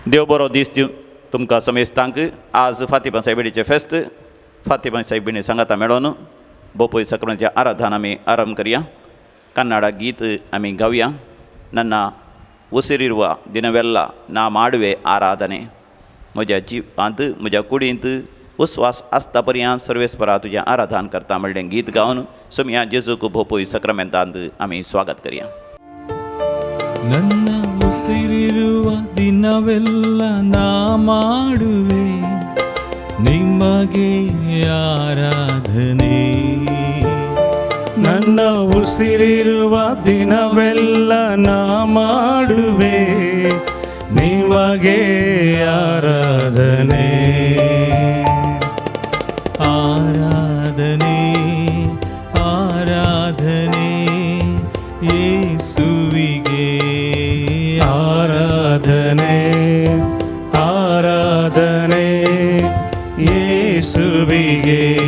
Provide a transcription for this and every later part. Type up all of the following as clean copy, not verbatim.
देव बरो दीस दिवं तुमकां समेस्तांक. आज फातिमा सायबिणीचें फेस्त. फातिमा सायबिणी सांगाता मेळोन बोपोई सक्रांतीचें आराधन आमी आरंभ करया. ಕನ್ನಡ ಗೀತ ಆಮಿ ಗವ್ಯ. ನನ್ನ ಉಸಿರಿರುವ ದಿನವೆಲ್ಲ ನಾ ಮಾಡುವೆ ಆರಾಧನೆ. म्हज्या जिवांत म्हज्या कुडींत उस्वास आसता पर्यंत सर्वेस्परा तुजें आराधन करता म्हणलें गीत गावन सोमया जेजूक भोपोई सक्रामेंतांत आमी स्वागत करया. ನನ್ನ ಉಸಿರಿರುವ ದಿನವೆಲ್ಲ ನಾ ಮಾಡುವೆ ನಿಮಗೆ ಆರಾಧನೆ. ನನ್ನ ಉಸಿರಿರುವ ದಿನವೆಲ್ಲ ನಾ ಮಾಡುವೆ ನಿಮಗೆ ಆರಾಧನೆ. ಆರಾಧನೆ ಆರಾಧನೆ ಯೇಸುವಿಗೆ ಆರಾಧನೆ. ಆರಾಧನೆ ಯೇಸುವಿಗೆ.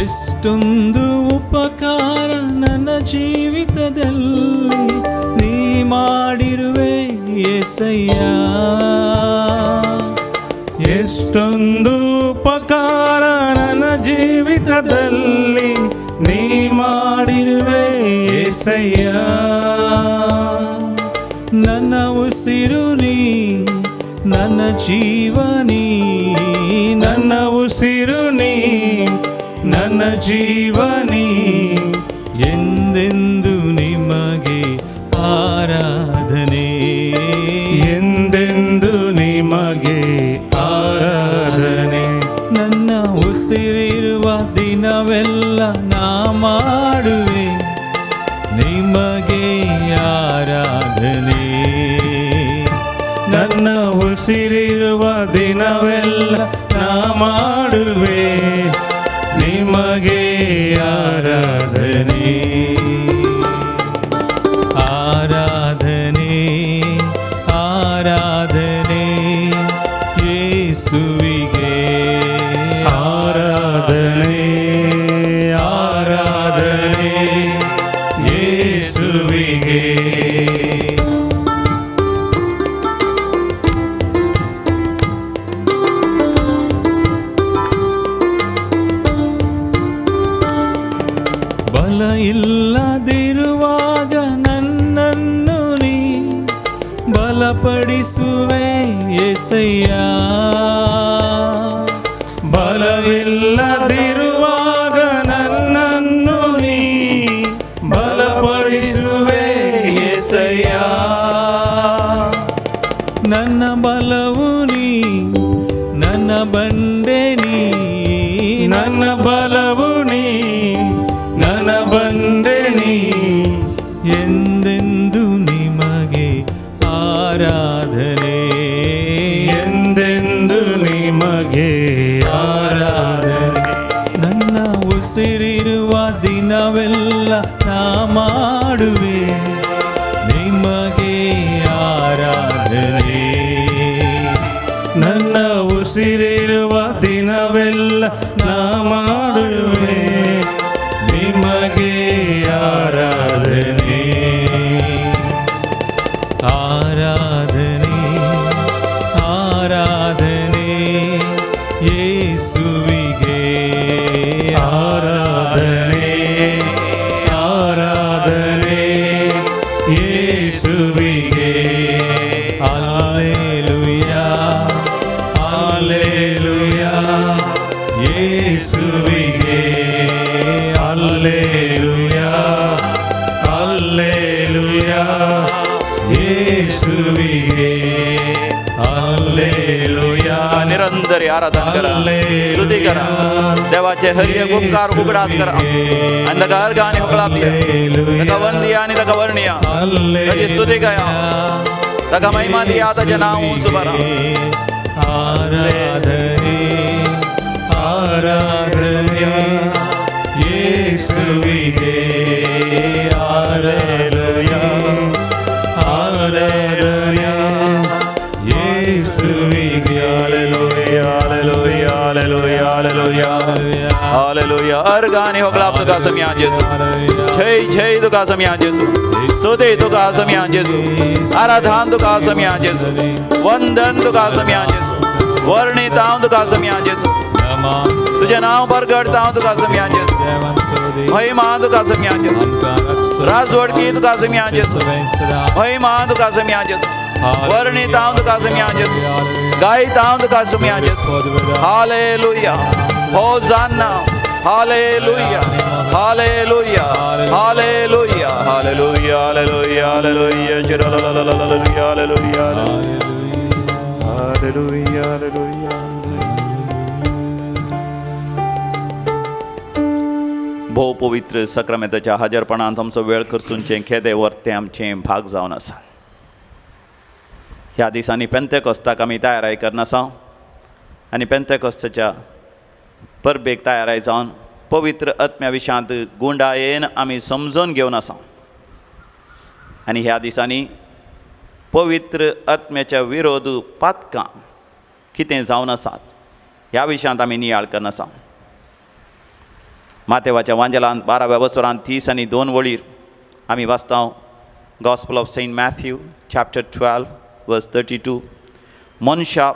ಎಷ್ಟೊಂದು ಉಪಕಾರ ನನ್ನ ಜೀವಿತದಲ್ಲಿ ನೀ ಮಾಡಿರುವೆ యేసయ్య. ಎಷ್ಟೊಂದು ಉಪಕಾರ ನನ್ನ ಜೀವಿತದಲ್ಲಿ ನೀ ಮಾಡಿರುವೆ యేసయ్య. ನನ್ನ ಉಸಿರು ನೀ ನನ್ನ ಜೀವನಿ. ನನ್ನ ಉಸಿರು ನೀ ನನ್ನ ಜೀವನಿ. ಎಂದೆಂದು ನಿಮಗೆ ಆರಾಧನೆ. ಎಂದೆಂದು ನಿಮಗೆ ಆರಾಧನೆ. ನನ್ನ ಉಸಿರಿರುವ ದಿನವೆಲ್ಲ ನಾ ಮಾಡುವೆ ನಿಮಗೆ ಆರಾಧನೆ. ನನ್ನ ಉಸಿರಿರುವ ದಿನವೆಲ್ಲ ನಾ ಮಾಡುವೆ ನಿಮಗೆ ಆರಾಧನೆ. ಆರಾಧನೆ ಆರಾಧನೆ ಯೇಸುವಿಗೆ. ಆರಾಧನೆ ಆರಾಧನೆ ಯೇಸುವಿಗೆ. ಬಲ ಇಲ್ಲದಿರುವಾಗ ನನ್ನನ್ನು ನೀ ಬಲಪಡಿಸುವೆ యేసయ్య. ಬಲವಿಲ್ಲದಿರುವಾಗ ನನ್ನನ್ನು ನೀ ಬಲಪಡಿಸುವೆ యేసయ్య. ನನ್ನ ಬಲವು ನೀ ನನ್ನ ಬಂಡೆ ನೀ. ನನ್ನ ಬಲವು ನೀ ನನ್ನ ಬಂಡೆ ನೀ. ಎಂದೆಂದು ನಿಮಗೆ ಆರಾಧನೆ. ಎಂದೆಂದು ನಿಮಗೆ ಆರಾಧನೆ. ನನ್ನ ಉಸಿರಿರುವ ದಿನವೆಲ್ಲ ನಾ ಮಾಡುವೆ ನಿಮಗೆ ಆರಾಧನೆ. ನನ್ನ ಉಸಿರಿರುವ ದಿನವೆಲ್ಲ ನಾ ಮಾಡುವೆ ನಿಮಗೆ ಆರಾಧನೆ. ಆರಾಧನೆ ಆರಾಧನೆ ಯೇಸುವಿಗೆ. ಆರಾಧನೆ ಆರಾಧನೆ ಯೇಸುವಿಗೆ. ಹಲ್ಲೆಲೂಯಾ ಹಲ್ಲೆಲೂಯಾ ಯೇಸುವಿಗೆ. ಹಲ್ಲೆಲೂಯಾ ಹಲ್ಲೆಲೂಯಾ ಯೇಸುವಿಗೆ. हल्लेलुया. निरंतर आराधन करा, स्तुती करा. देवाचे हरिय उपकार उघडास करा. आणि तका गाणी हुकळापल्या, तका वंदिया आणि तका वर्णिया, तकी स्तुती करा, तका महिमा दिया, तजे नाव उंच बरा. आराधने आराधने ಯೇಸುವಿಗೆ. ಹಲ್ಲೆಲೂಯಾ ಹಲ್ಲೆಲೂಯಾ ಯೇಸುವಿಗೆ. अर्गानी होगला तुका सम्या जेसू जय जय तुका सम्या जेसू स्तुति तुका सम्या जेसू आराधन तुका सम्या जेसू वंदन तुका सम्या जेसू वर्णिता तुका सम्या जेसू तुझे नाव प्रगटता तुका सम्या जेसू महिमा तुका सम्या जेसू राजवडकी तुका सम्या जेसू महिमा तुका सम्या जेसू वर्णिता तुका सम्या जेसू गायता तुका सम्या जेसू हालेलुया होसाना हालेलुया हालेलुया हालेलुया हालेलुया हालेलुया हालेलुया हालेलुया हालेलुया हालेलुया हालेलुया भोव पवित्र सक्रामेंताच्या हाजरपणांत आमचो वेळ खर्चूनचें केदें वर्तें आमचें भाग जावन आसा. ह्या दिसांनी पेंतेकोस्ताक आमी तयाराय करन आसा आनी पेंतेकोस्ताच्या परबेक तयाराय जावन पवित्र आत्म्या विशयांत गुंडायेन आमी समजून घेवन आसा आनी ह्या दिसांनी पवित्र आत्म्याच्या विरोध पातकां कितें जावन आसात ह्या विशयांत आमी नियाळ करन आसा. मातेवाच्या वांजेलांत 12व्या वसरांत 30 आनी 2 वळीर आमी वाचता gospel of Saint Matthew chapter 12 verse 32 मनशा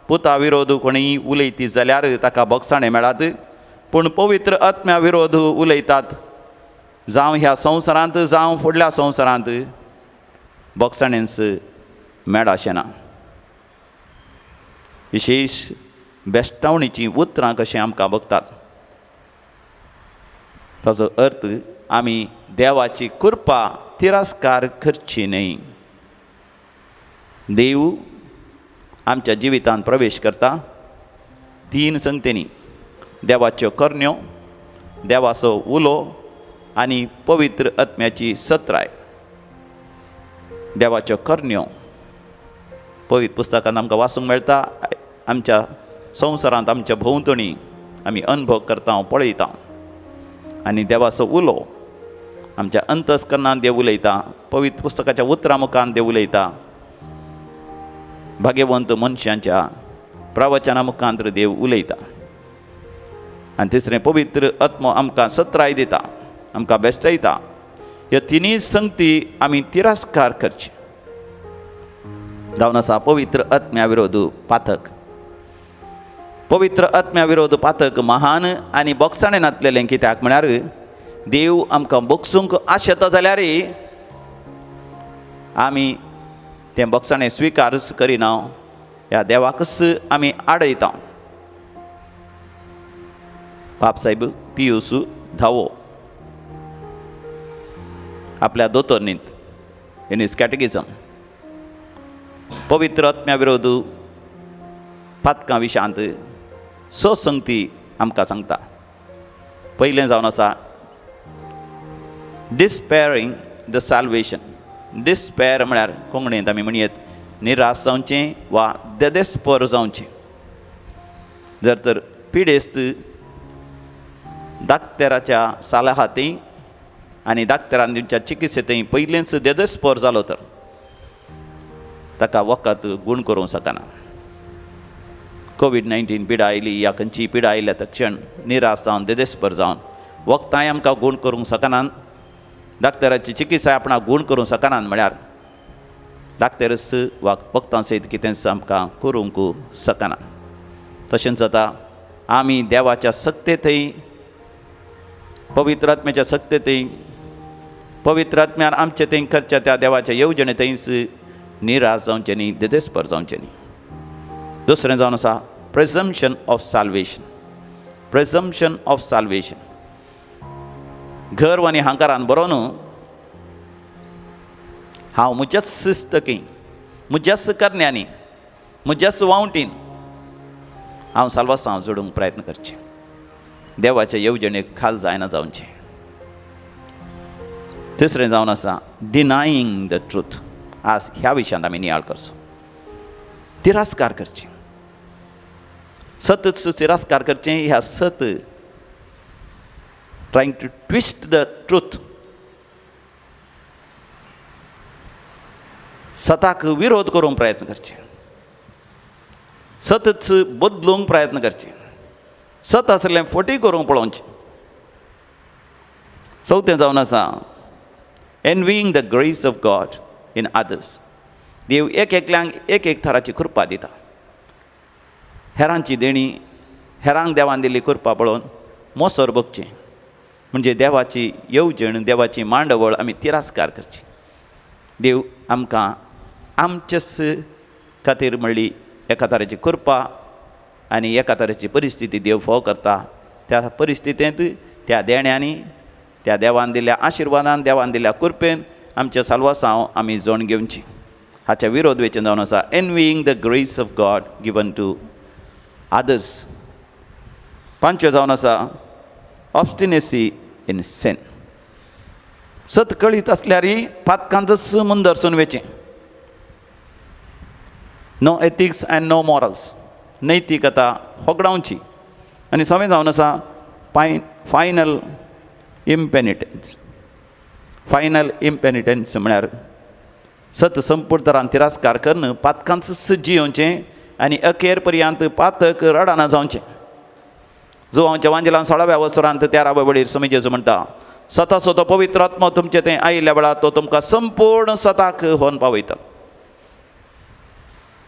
पुता विरोध कोणीय उलयती जाल्यार ताका बगसाणें मेळात पूण पवित्र आत्म्या विरोध उलयतात जावं ह्या संवसारांत जावं फुडल्या संवसारांत बगसाणेंच मेळाशें ना. विशेश बेश्टावणीचीं उतरां कशें आमकां बगतात ताचो अर्थ आमी देवाची कृपा तिरस्कार करची न्हय. देव आमच्या जिवितांत प्रवेश करता 3 संगतेनी देवाच्यो करण्यो देवाचो उलो आनी पवित्र आत्म्याची सत्राय. देवाच्यो करण्यो पवित्र पुस्तकांत आमकां वाचूंक मेळटा आमच्या संवसारांत आमच्या भोंवतणी आमी अनुभव करता पळयता आनी देवाचो उलो आमच्या अंतस्करणांत देव उलयता पवित्र पुस्तकाच्या उतरां मुखांत देव उलयता भाग्यवंत मनशांच्या प्रवचना मुखांत देव उलयता आनी तिसरें पवित्र आत्मो आमकां सत्राय दिता आमकां बेश्टयता. ह्यो 3 संगती आमी तिरस्कार करची. जावन आसा पवित्र आत्म्या विरोध पातक. पवित्र आत्म्या विरोध पातक महान आनी बोगसाणें नातलेलें कित्याक म्हळ्यार देव आमकां बोगसूंक आशेता जाल्यार आमी तें बोगसाणें स्विकारच करिना ह्या देवाकच आमी आडयता. बाबसाहेब पियूस धावो आपल्या दोतोरनींत इन हिज कॅटेकिझम पवित्र आत्म्या विरोध पातकां विशयांत 6 संगती आमकां सांगता. पयलें जावन आसा डिस्पेरिंग द सॅल्वेशन. डिस्पेर म्हळ्यार कोंकणींत आमी म्हणयत निराश जावचें वा देदेस्पर जावचें. जर तर पिडेस्त दाक्तेराच्या सालाहाती आनी दाक्तेरान दिवच्या चिकित्सेतय पयलेंच देदेस्पर जालो तर ताका वखद गूण करूंक शकना. कोविड-19 पिडा आयली या खंयची पिडा आयल्या तक्षण निराश जावन देदेस्पर जावन वखदांय आमकां गूण करूंक शकनात. दाक्तेराची चिकित्सा आपणाक गूण करूंक शकनात म्हळ्यार दाक्तेरच वा वखदां सयत कितेंच आमकां करूंक शकना. तशेंच जाता आमी देवाच्या सक्तेतय पवित्र आत्म्याच्या सक्तेतय पवित्र आत्म्यान आमचे थंय करच्या त्या देवाच्या येवजणेंतच निराश जावचें न्ही देदेस्पर जावचें न्ही. दुसरें जावन आसा प्रेझम्पशन ऑफ साल्वेशन. प्रेझम्पशन ऑफ साल्वेशन गर्व आनी अहंकारान बरो न्हू हांव म्हज्याच सिस्तकी म्हज्याच करण्यांनी म्हज्याच वावटीन हांव साल्वासांव जोडूंक प्रयत्न करचें. देवाच्या येवजणेक खाल जायना जावचें. तिसरें जावन आसा डिनायींग द ट्रूथ. आज ह्या विशयांत आमी नियाळ करचो. तिरस्कार करचें. सतच तिरस्कार करचें. ह्या सत trying to twist the truth. सताक विरोध करूंक प्रयत्न करचें. सतच बदलूंक प्रयत्न करचें. सत आसलें फटी करूंक पळोवचें. चवथें जावन आसा envying the grace of God in others. देव एक एकल्यांक एक एक थराची कृपा दिता. हेरांची देणी, हेरांक देवान दिल्ली कृपा पळोवन मोसोर बगचें, म्हणजे देवाची येवजण, देवाची मांडवळ आमी तिरास्कार करची. देव आमकां आमचेच खातीर म्हणली एका तराची कृपा आनी एका तराची परिस्थिती देव फोव करता. त्या परिस्थितींत त्या देण्यांनी, त्या देवान दिल्ल्या आशिर्वादान, देवान दिल्ल्या कृपेन आमच्या साल्वासांव आमी जोण घेवची. हाच्या विरोध वेचून जावन आसा envying the grace of God given to others. पांचवें जावन आसा ऑब्स्टिनेसी इन सिन. सत कळीत आसल्यारय पातकांच मुंदरसून वेचें. No ethics and no morals. नैतिकता होगडावची. आनी सवें जावन आसा फायनल इम्पेनिटन्स. फायनल इम्पेनिटन्स म्हळ्यार सत संपूर्ण तरान तिरास्कार करून पातकांच जियोवचें आनी अखेर पर्यंत पातक रडाना जावचें. जो हांवच्या वांजेलान 16व्या वसरांत 13व्या वळीर समी जेजू म्हणटा, स्वता तो पवित्र आत्मा तुमचे थंय आयिल्ल्या वेळार तो तुमकां संपूर्ण स्वताक व्होन पावयता.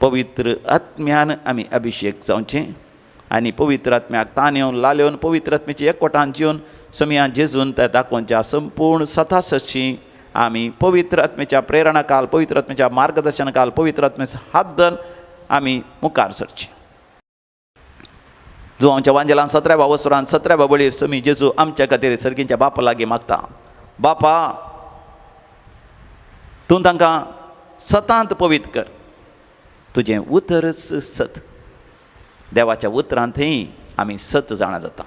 पवित्र आत्म्यान आमी अभिशेक जावचें आनी पवित्र आत्म्याक तान येवन लाल्योन पवित्र आत्म्याची एकवटान जिवन समिया जेजून त्या दाखोवच्या संपूर्ण स्वताशी आमी पवित्र आत्म्याच्या प्रेरणा काल, पवित्र आत्म्याच्या मार्गदर्शना काल, पवित्र आत्म्याचो हात धरून आमी मुखार सरची. जो आमच्या वांजेलान 17व्या वसरांत 17व्या वळीर समी जेजू आमच्या खातीर सर्गींच्या बापा लागीं मागता, बापा तूं तांकां सतांत पवित्र कर. तुजें उतरच सत. देवाच्या उतरांतय आमी सत जाणा जाता.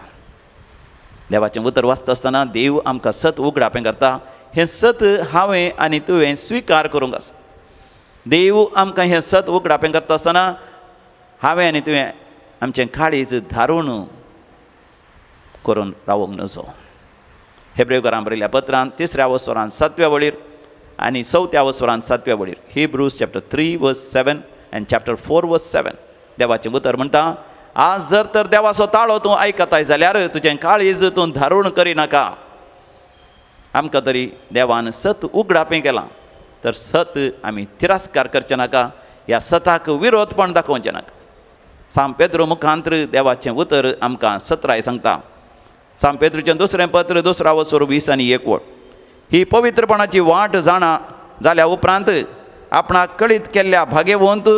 देवाचें उतर वाचता आसतना देव आमकां सत उगडापें करता. हें सत हांवें आनी तुवें स्विकार करूंक आसा. देव आमकां हें सत उगडापें करता आसतना हांवें आनी तुवें आमचें काळीज धारून करून रावूंक नजो. हेब्रेकारांक बरयल्ल्या पत्रांत 3ऱ्या वसरांत 7व्या वळीर आनी 4थ्या वसरांत 7व्या वळीर हिब्रूज चॅप्टर 3 वर्स 7 आनी चॅप्टर 4 वर्स 7 देवाचें उतर म्हणटा, आज जर तर देवाचो ताळो तूं आयकताय जाल्यार तुजें काळीज तूं धारून करिनाका. आमकां तरी देवान सत उगडापें केलां, तर सत आमी तिरास्कार करचें नाका. ह्या सताक विरोधपण दाखोवचें नाका. सांत पेद्रू मुखांतर देवाचें उतर आमकां 17 सांगता. सांत पेद्रूचें 2रें पत्र 2रा वसर 20 आनी 1 वळ. ही पवित्रपणाची वाट जाणा जाल्या उपरांत आपणाक कळीत केल्ल्या भाग्यवंत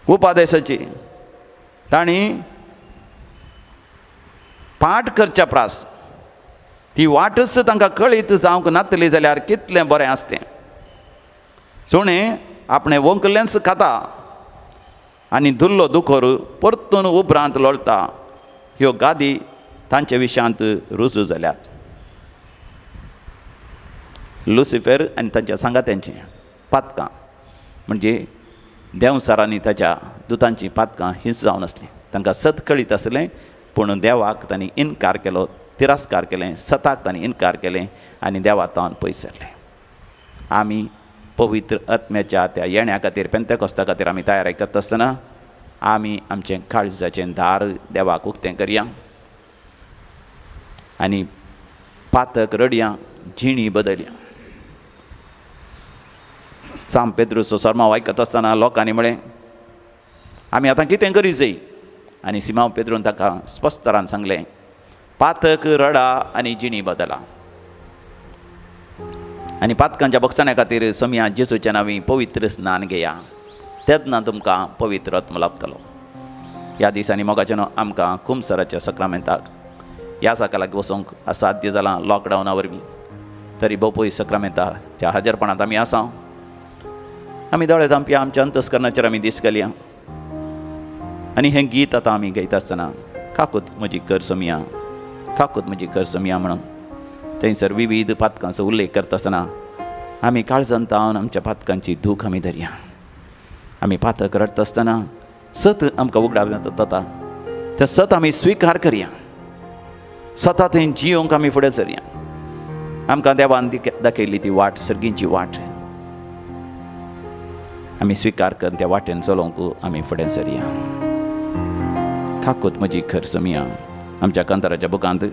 उपादेशाची तांणी पाठ करच्या प्रास ती वाटच तांकां कळीत जावंक नातली जाल्यार कितलें बरें आसतें. सुणें आपणें वंकलेंच खाता आनी धुल्लो दुखोर परतून उपरांत लोळटा. ह्यो गादी तांचे विशयांत रुजू जाल्यात. लुसिफर आनी तांच्या सांगात्यांची पातकां म्हणजे देवसारांनी ताच्या दुतांची पातकां हिंस जावन आसलीं. तांकां सत कळीत आसलें, पूण देवाक तांणी इन्कार केलो, तिरास्कार केलें. सताक तांणी इन्कार केलें आनी देवा तावन पयस सरलें. आमी पवित्र आत्म्याच्या त्या येण्या खातीर, पेंतेकोस्ता खातीर आमी तयारी करता आसतना आमी आमचें काळजाचें दार देवाक उक्तें करया आनी पातक रडया, जिणी बदलया. सांत पेद्रूचो सरमाव आयकता आसतना लोकांनी म्हळें, आमी आतां कितें करी जाय? आनी सिमांव पेद्रून ताका स्पश्ट तरान सांगलें, पातक रडा आनी जिणी बदला. आनी पातकांच्या बक्षाण्या खातीर समिया जेजूच्या नांवी पवित्र स्नान घेया. तेन्ना तुमकां पवित्र आत्मो लाभतलो. ह्या दिसांनी मोगाचें आमकां कुमसराच्या सक्रामेंताक ह्या सकाळाक वचूंक असाध्य जालां लॉकडावना वरवीं. तरी भोवपय सक्रामेंताच्या हजरपणांत आमी आसा. आमी दोळे धांपया, आमच्या अंतस्करणाचेर आमी दीस घालया. आनी हें गीत आतां आमी गायता आसतना काकूत म्हजी कर समिया, काकूत म्हजी कर समिया म्हणून थंयसर विविध पातकांचो उल्लेख करता आसतना आमी काळजांत तावन आमच्या पातकांची दूख आमी धरया. आमी पातक रडटा आसतना सत आमकां उगडावं जाता, तें सत आमी स्विकार करया. सता थंय जियोंक आमी फुडें सरया. आमकां देवान दाखयली ती वाट, सर्गींची वाट आमी स्विकार करून त्या वाटेन चलोवंक आमी फुडें सरया. काकूत म्हजी खर समिया आमच्या कांताराच्या बुकांत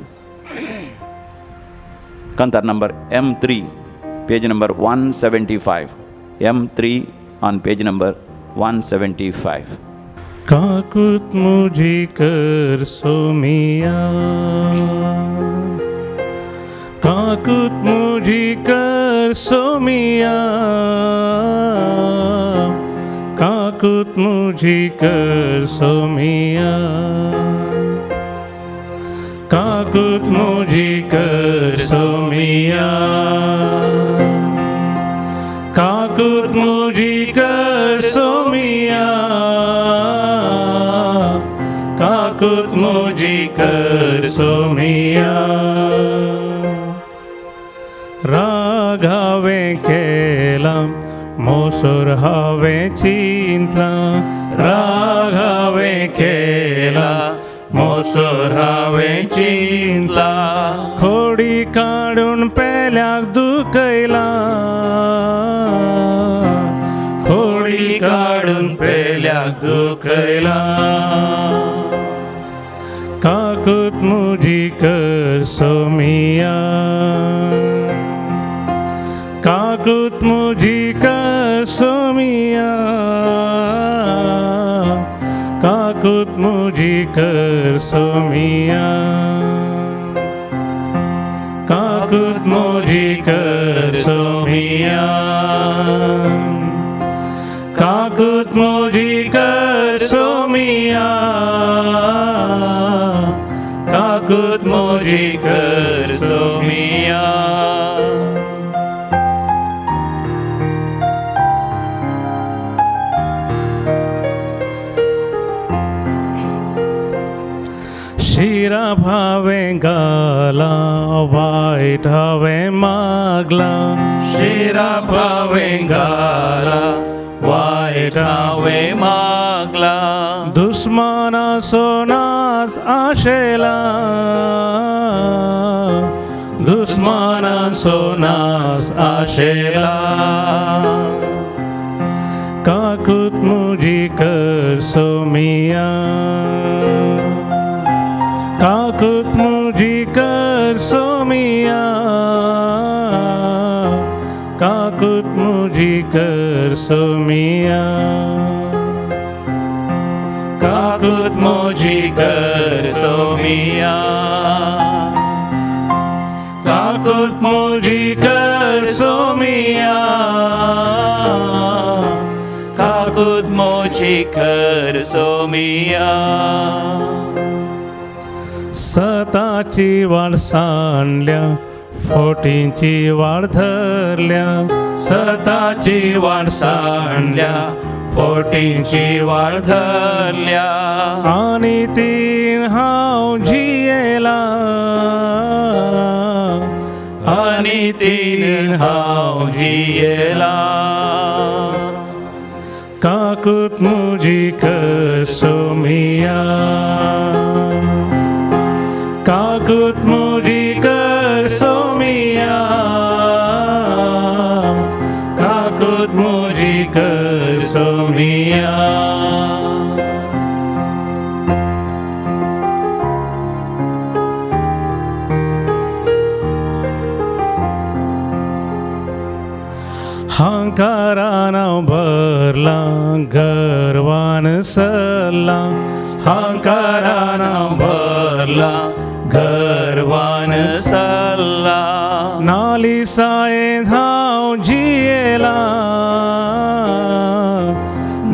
Kantar number M3, page number 175. M3 on page number 175. काकुत मुझी कर सोमिया, काकुत मुझी कर सोमिया, काकुत मुझी कर सोमिया, काकुत मुझी कर सोमिया, काकुत मुझी कर सोमिया, काकुत मुझी कर सोमिया. राग हावे केला मोसोर हावे चिंतला, राग हावे केला मोसोर हावे चिंतला, खोडी काढून पेल्याक दुखयला, खोडी काढून पेल्याक दुखयला. काकुत मुझी कर सोमिया, काकुत मुझी कर सोमिया, काकुत मुझी कर सोमिया, काकुत मुझी कर सोमिया, काकुत मुझी कर सोमिया, काकुत मुझी कर सोमिया. शिरा भावे गाला वाईट हवे मागला, शिरा भावे गाला वाईट हवे मागला, दुश्मना सोनास आशेला, दुश्मना सोनास आशेला. काकुत मुझी कर सोमिया, काकुत मुझी कर सोमिया, काकुत मुझी कर सोमिया, काकुत मुझी कर सोमिया, काकुत मुझी कर सोमिया, काकुत मुझी कर सोमिया. सताची वाड सांडल्या, फोटींची वाड धरल्या, सताची वाड सांडल्या, फोटींची वाड धरल्या, आणि तीन हाव जियेला, आणि तीन हाव जियेला. काकुत मुझी कर सोमिया, काकुत मुझी कर सोमिया, काकुत मुझी कर सोमिया. हंकारानं भरला गर्वान सरला, हंकारानं भरला गर्वान सल्ला, नालिसाये धाव जियेला,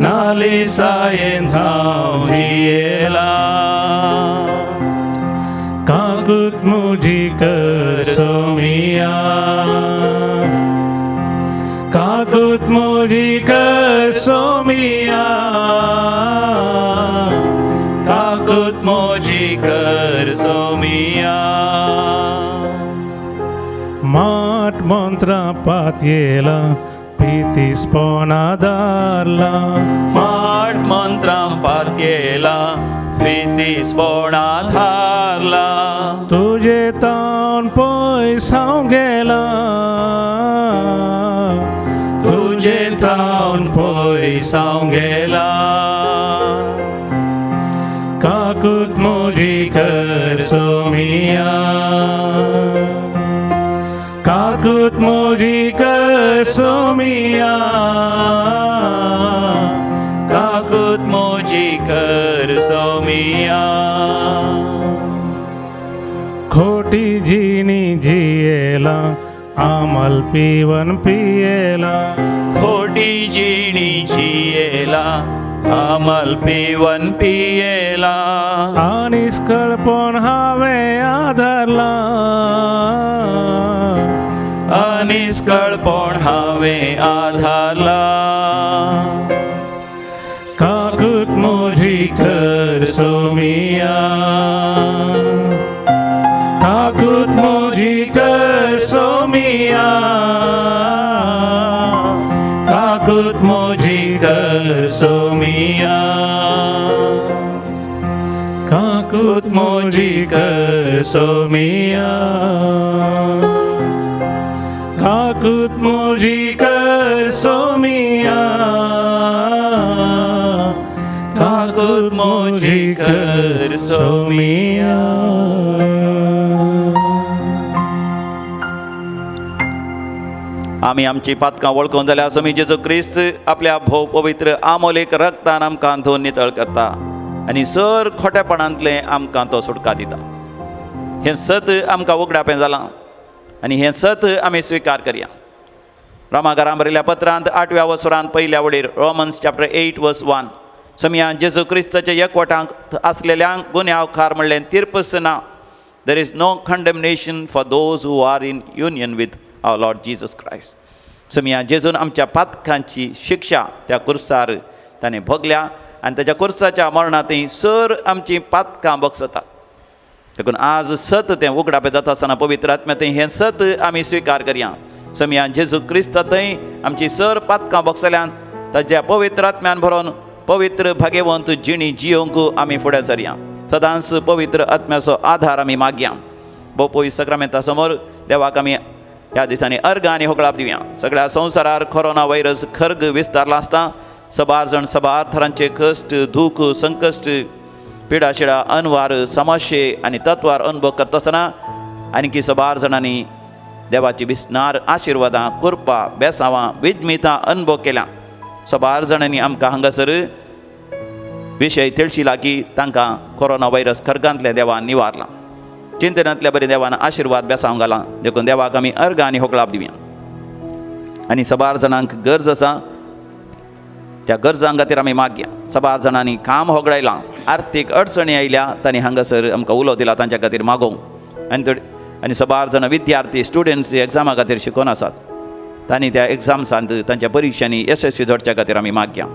नालिसाये धाव जियेला. काकुत मुझी कर सोमिया, काकुत मुझी कर सोमिया, काकुत मुझी कर सोमिया. माट मंत्रा पात्येला पीतीस पोनादारला, माट मंत्रां पात्येला प्रीतीस पोणा थारला, तुझे तान पयसाव गेला, तुझे थावन पयसाव गेला. काकुत मुझी कर सोमिया, मोजी कर सोमिया खोटी जीनी जियेला आमल पीवन पियेला खोटी जीणी जियेला आमल पिवन पियेला निष्कळपण हावे आधारला निष्कळपण हावे आधारला काकूत मोजी कर सोमिया काकूत मोजी कर सोमिया काकूत मोजी कर सोमिया काकूत मोजी कर सोमिया काकूत मोजी कर सोमिया काकूत मोजी कर सोमिया आमी आमची पातकां वळखून जाल्यार आमी जेजू क्रिस्त आपल्या भोव पवित्र आमोलेक रक्तान आमकां धुवन नितळ करता आनी सर खोटेपणांतले आमकां तो सुटका दिता हें सत आमकां उगडापें जालां आनी हें सत आमी स्विकार करया रोमाकारां बरयल्या पत्रांत 8व्या वसुरांत पयल्या वडीर रोमन्स चॅप्टर 8 वर्स 1 समया जेजू क्रिस्ताचे एकवटांत असलेल्यांक गुन्यांवकार म्हणलें तिर्पस ना there is no condemnation for those who are in union with our Lord Jesus Christ समया जेजून आमच्या पातकांची शिक्षा त्या कुर्सार ताणें भोगल्या आनी ताच्या कुर्साच्या मरणांतय सर आमची पातकां बगसतात देखून आज सत तें उगडापें जाता आसतना पवित्र आत्म्यातय हें सत आमी स्विकार करया समया जेजू क्रिस्तांतय आमची सर पातकां बगसल्यान ताच्या पवित्र आत्म्यान भरोवन पवित्र भाग्यवंत जिणी जियोंक आमी फुडें सरया सदांच पवित्र आत्म्याचो आधार आमी मागया बोपोई सक्रामेंता समोर देवाक आमी ह्या दिसांनी अर्घ आनी होगळाप दिवया सगळ्या संवसारार कोरोना व्हायरस खर्ग विस्तारला आसता सबार जाण सबार थरांचे कश्ट दूख संकश्ट पिडाशिडा अनवार समस्ये आनी तत्वार अनुभव करता आसतना आनीकी सबार जाणांनी देवाची बिसनार आशिर्वादां कुरपा बेसांवां विजमितां अनुभव केल्या सबार जाणांनी आमकां हांगासर विशय तिळशिला की तांकां कोरोना व्हायरस खर्गांतल्या देवान निवारला चिंतनांतल्या बरें देवान आशिर्वाद बेसांव घाला देखून देवाक आमी अर्घ आनी होगळाप दिवया आनी सबार जाणांक गरज आसा त्या गरजां खातीर आमी मागया सबार जाणांनी काम होगडायलां आर्थीक अडचणी आयल्या तांणी हांगासर आमकां उलो दिला तांच्या खातीर मागोवंक आनी सबार जाणां विद्यार्थी स्टुडंट्स एग्जामा खातीर शिकोवन आसात तांणी त्या एग्जाम्सांत तांच्या परिक्षांनी यशस्वी जावच्या खातीर आमी मागया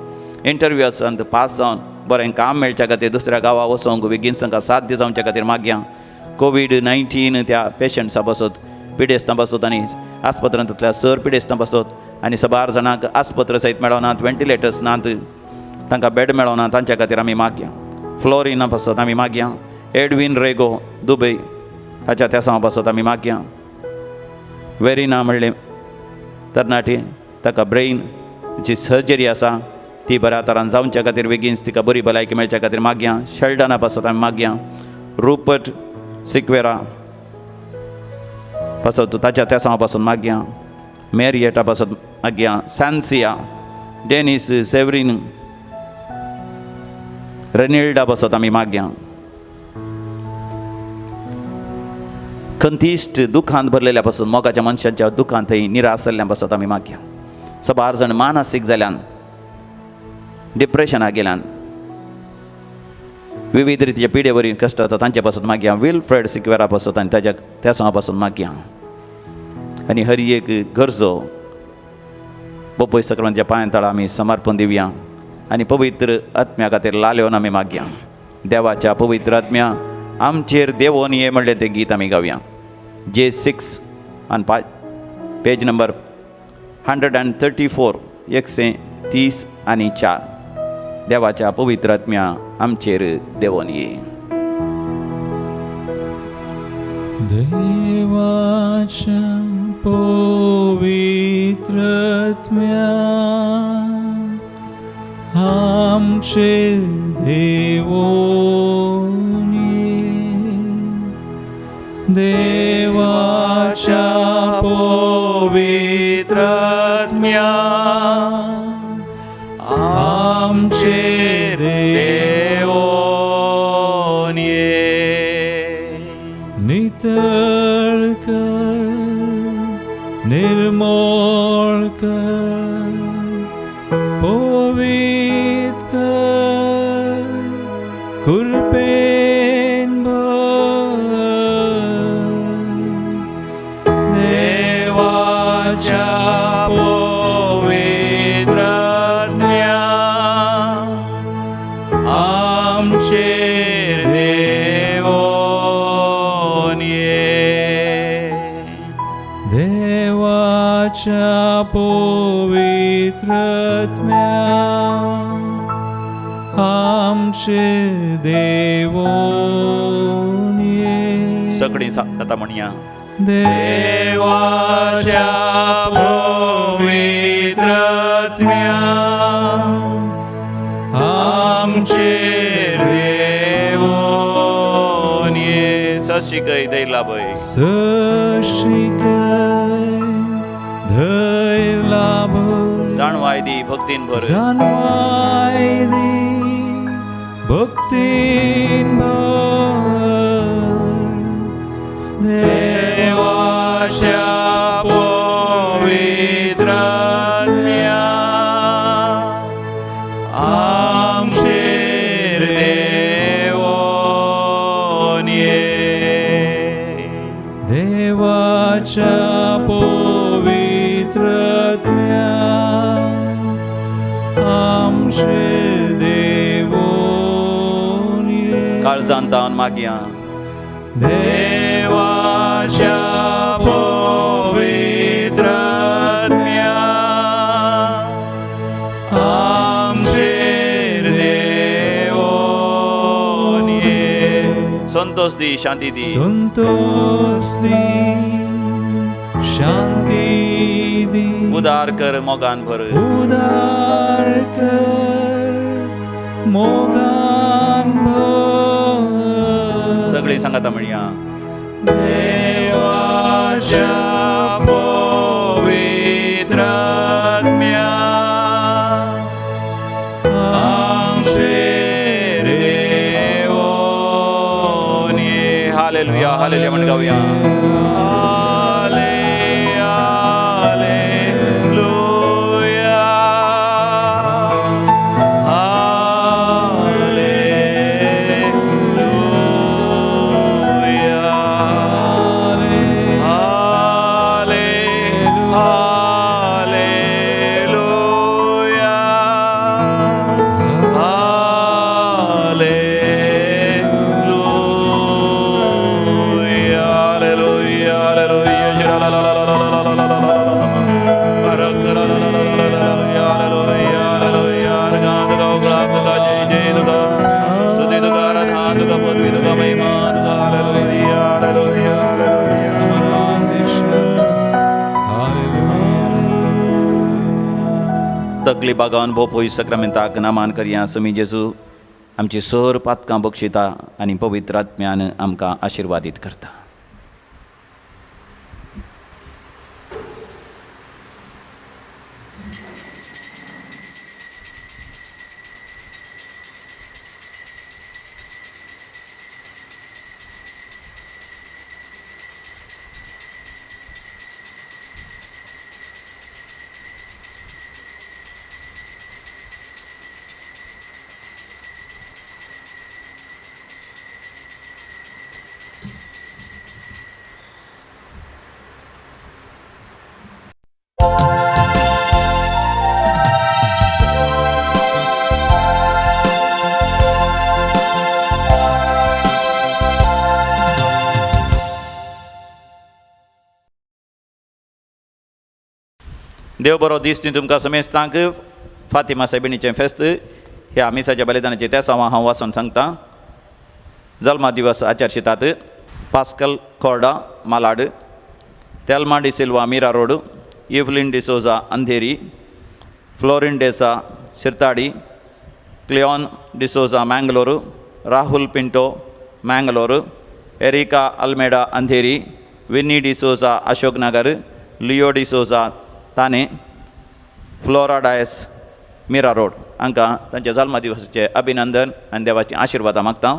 इंटरव्यूसांत पास जावन बरें काम मेळच्या खातीर दुसऱ्या गांवां वचोंक बेगीन तांकां साध्य जावच्या खातीर मागया कोविड-19 त्या पेशंट्सां बसत पिडेस्तां बसत आनी आस्पत्रांतल्या सर पिडेस्तां बसत आनी सबार जाणांक आस्पत्र सयत मेळोनात वेंटिलेटर्स नात तांकां बेड मेळोना तांच्या खातीर आमी मागया फ्लोरिना बसत आमी मागया एडविन रेगो दुबय हाच्या तेसां बसत आमी मागया वेरिना म्हणलें तरणाटी ताका ब्रेनची सर्जरी आसा ती बऱ्या तरान जावच्या खातीर बेगीन तिका बरी भलायकी मेळच्या खातीर मागया शेल्डना बसत आमी मागया रुपर्ट सिक्वेरा बसत ताच्या तेसां पासून मागया मेरिएटा बसत मागया सॅन्सिया डेनिस सेवरीन रेनिल्डा बसत आमी मागया खंतिश्ट दुखांत भरलेल्या पासून मोगाच्या मनशांच्या दुखांतय निराश जाल्ल्यान बसत आमी मागया सबार जाण मानसीक जाल्यान डिप्रेशनाक गेल्यान विविध रितीच्या पिडे वरी कश्ट जाता तांचे पासून मागया विल्फ्रेड सिक्वेरा बसत आनी ताच्या तेसां पासून मागया आनी हर एक गरजो बोपय सक्रांतच्या पांय तळा आमी समर्पण दिवया आनी पवित्र आत्म्या खातीर लालेवन आमी मागया देवाच्या पवित्र आत्म्या आमचेर देवोन ये म्हणलें तें गीत आमी गावया J6 ऑन पेज नंबर 134 130 आनी 4 देवाच्या पवित्र आत्म्या आमचेर देवोन ये देवाच्या पवित्र आत्म्या आमचेर देवोन ये देवाच्या पवित्र आत्म्या आमचेर नितळ कर, निर्मळ कर, पवित्र कर, कृपेन भर. देवाच्या पवित्र आत्म्या आमचेर देवोन ये. देवाच्या पवित्र आत्म्या आमचेर देवोन ये. सगळी सांगता म्हणया. देवाच्या पवित्र आत्म्या आमचेर देवोन ये. सशिकय दैला भय. सशिकय धैर्ला भय. जाणवाय दी भक्तीन भर. जाणवाय दी भक्तीन भर. देवाच्या पवित्र आत्म्या आमचेर देवोन ये. देवाच्या पवित्र आत्म्या आमचेर देवोन ये. काळजांतान मागया. देवाच्या पवित्र आत्म्या आमचेर देवोन ये. संतोष दी शांती दी. संतोष दी शांती दी. उदार कर मोगान भर. उदार कर मोगान भर. सगळी सांगता म्हणया. देवाच्या पवित्र आत्म्या आमचेर देवोन ये. हालेलुया हालेलुया म्हण गाऊया. तकली बागावन भोपोई सक्रामेंताक नामान करया. समी जेजू आमची सर पातकां बक्षिता आनी पवित्र आत्म्यान आमकां आशिर्वादीत करता. देव बरो दीस दी तुमकां समेस्तांक. फातिमा सायबिणीचें फेस्त ह्या मिसाच्या बलिदानाचे त्या सावा हांव वाचून सांगता. जल्मा दिवस आचारशितात. पास्कल कोर्डा मालाड, तेल्मा डी सिल्वा मीरा रोड, इव्हलिन डिसोजा अंधेरी, फ्लोरिन डेसा शिरताडी, क्लिओन डिसोजा मँगलोर, राहुल पिंटो मँगलोर, एरिका अल्मेडा अंधेरी, विनी डिसोजा अशोकनगर, लिओ डिसोजा ताने, फ्लोरा डायस मीरा रोड हांकां तांच्या जल्मा दिवसाचे अभिनंदन आनी देवाची आशिर्वादां मागता.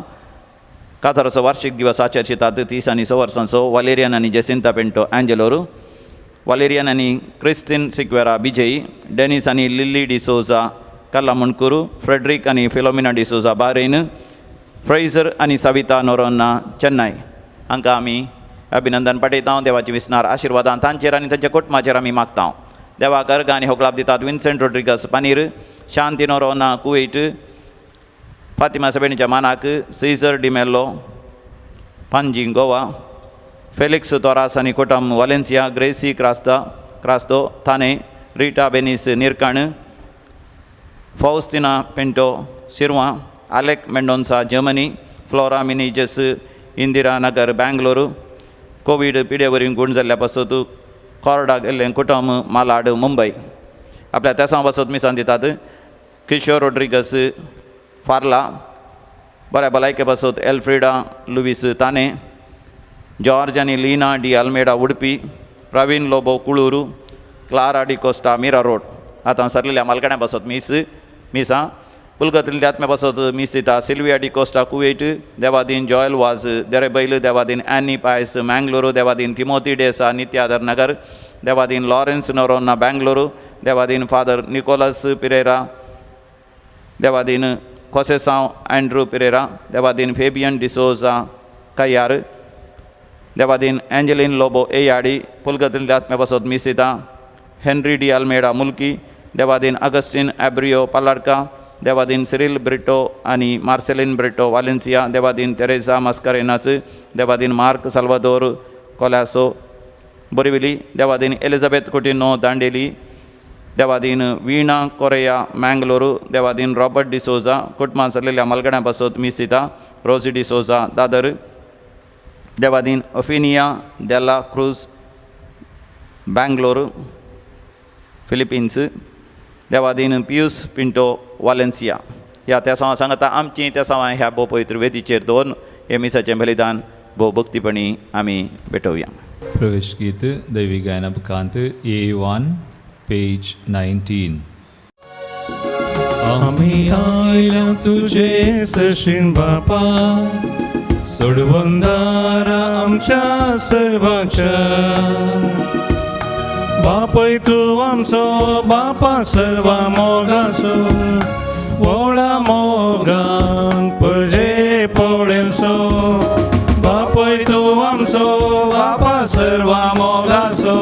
काताराचो वार्षिक दिवस आचरतात 30 आनी 6 वर्सांचो वालेरियन आनी जेसिंता पेंटो एंजेलोरू, वालेरियन आनी क्रिस्तीन सिक्वेरा बिजई, डेनिस आनी लिली डिसोजा कार्ला मुणकुरू, फ्रेडरिक आनी फिलोमिना डिसोजा बारेन, फ्रेझर आनी साविता नोरोन्ना चेन्नई हांकां आमी अभिनंदन पाठयता. देवाची विस्नार आशिर्वादां तांचेर आनी तांच्या कुटुंबाचेर आमी मागता. देवाक अर्घ आनी होगलाप दितात विन्सेंट रोड्रिगस पानीर, शांती नोरोन्ना कुवेट, फातिमा सभेणीच्या मानाक सीझर डिमेल्लो पांजी गोवा, फेलिक्स तोरास आनी कुटुंब वालेन्सिया, ग्रेसी क्रास्तो थाने, Rita बेनीस निरकाण, फौस्तिना पेंटो शिरवा, Alek Mendonsa Germany, flora मिनिजस Indira Nagar Bengaluru, Covid पिडेवरील गुण जाल्ल्या पासत कोर्डा गेल्लें कुटुंब मालाड मुंबय. आपल्या तेसां पासत मिसान दितात किशोर रोड्रिगस फार्ला, बऱ्या भलायके पासत एल्फ्रिडा लुईस ताने, जॉर्ज आनी लिना डी आल्मेडा उडपी, प्रवीण लोबो कुळूरू, क्लारा डी कोस्टा मिरा रोड. आतां सरलेल्या मालकाण्या पासत मिसां पुलगतलें आत्म्या पासत मीस दिता सिल्विया डी कोस्टा कुवेट, देवादीन जॉयल वाज देरेबैल, देवादीन एनी पायस मँगलोरू, देवादीन तिमोथी डेसा नित्यादर नगर, देवादीन लॉरेन्स नोरोन्ना बेंगलोरू, देवादीन फादर निकोलस पिरेरा, देवादीन कोसेसांव एंड्रू पिरेरा, देवादीन फेबियन डिसोजा कयार, देवादीन एंजेलिन लोबो एयाडी, पुलगतलें आत्म्या पासत मीस दिता हेनरी डी आल्मेडा मुल्की, देवादीन अगस्टिन एब्रियो पालाडका, देवादीन सिरिल ब्रिटो आनी मार्सेलिन ब्रिटो वालेन्सिया, देवादीन तेरेसा मास्कारेनास, देवादीन मार्क साल्वादोर कोलासो बोरिविली, देवादीन एलिझाबेथ कुटिनो दांडेली, देवादीन वीणा कोरेया मँगलोरू, देवादीन रॉबर्ट डिसोजा कुटुंबां सरलेल्या मालगड्या पासत मिसिता रोजी डिसोजा दादर, देवादीन ओफिनिया डेला क्रूज बेंगलोरू फिलिपिन्स, देवादीन पियूस पिंटो वालेन्सिया. ह्या त्या सांगता आमची त्या ह्या भोव पवित्र वेदीचेर दवरून हे मिसाचें बलिदान भोव भक्तीपणी आमी भेटोवया. प्रवेश गीत दैवी गायनापकांत A1 पेज 19. आम्ही आयल्या तुझे सरशीण बापा, सोडवंदारा आमच्या सर्वांच्या. बापय तू आमचो बापा सर्वा मोगाचो, व्हडा मोगान पळजे पळेवचो. बापय तू आमचो बापा सर्वा मोगाचो,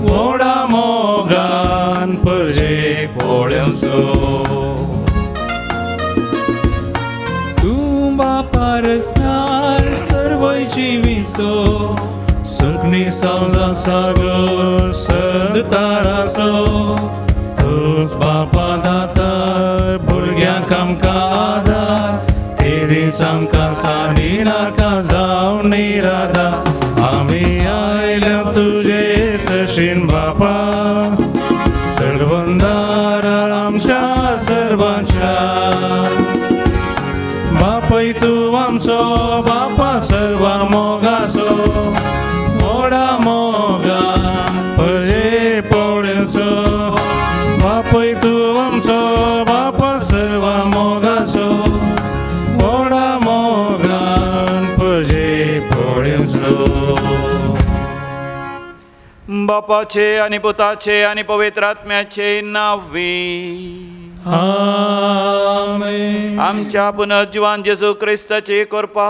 व्हडा मोगान पळजे पळेवचो. तूं बापा रस्त्यार सर्वय जिवीचो, सगळी सावजा सागर सद ताराचो. तूच बापा दातार भुरग्यांक आमकां आदार, तेरीच आमकां साडी नाका जावं निराधार. आमी आयल्या तुजे सरशीण बापा, सर्वंदारा आमच्या सर्वांच्या. बापय तूं आमचो बापा सर्वा मोगाचो, व्हडा मोगान पळजे पळेवचो. बापय तूं आमचो बापा सर्वा मोगाचो, व्हडा मोगान पळजे पळेवचो. बापाचे आनी पुताचे आनी पवित्र आत्म्याचे नांवी. आमेन. आमच्या पुनर्जीवान जेजू क्रिस्ताची कृपा,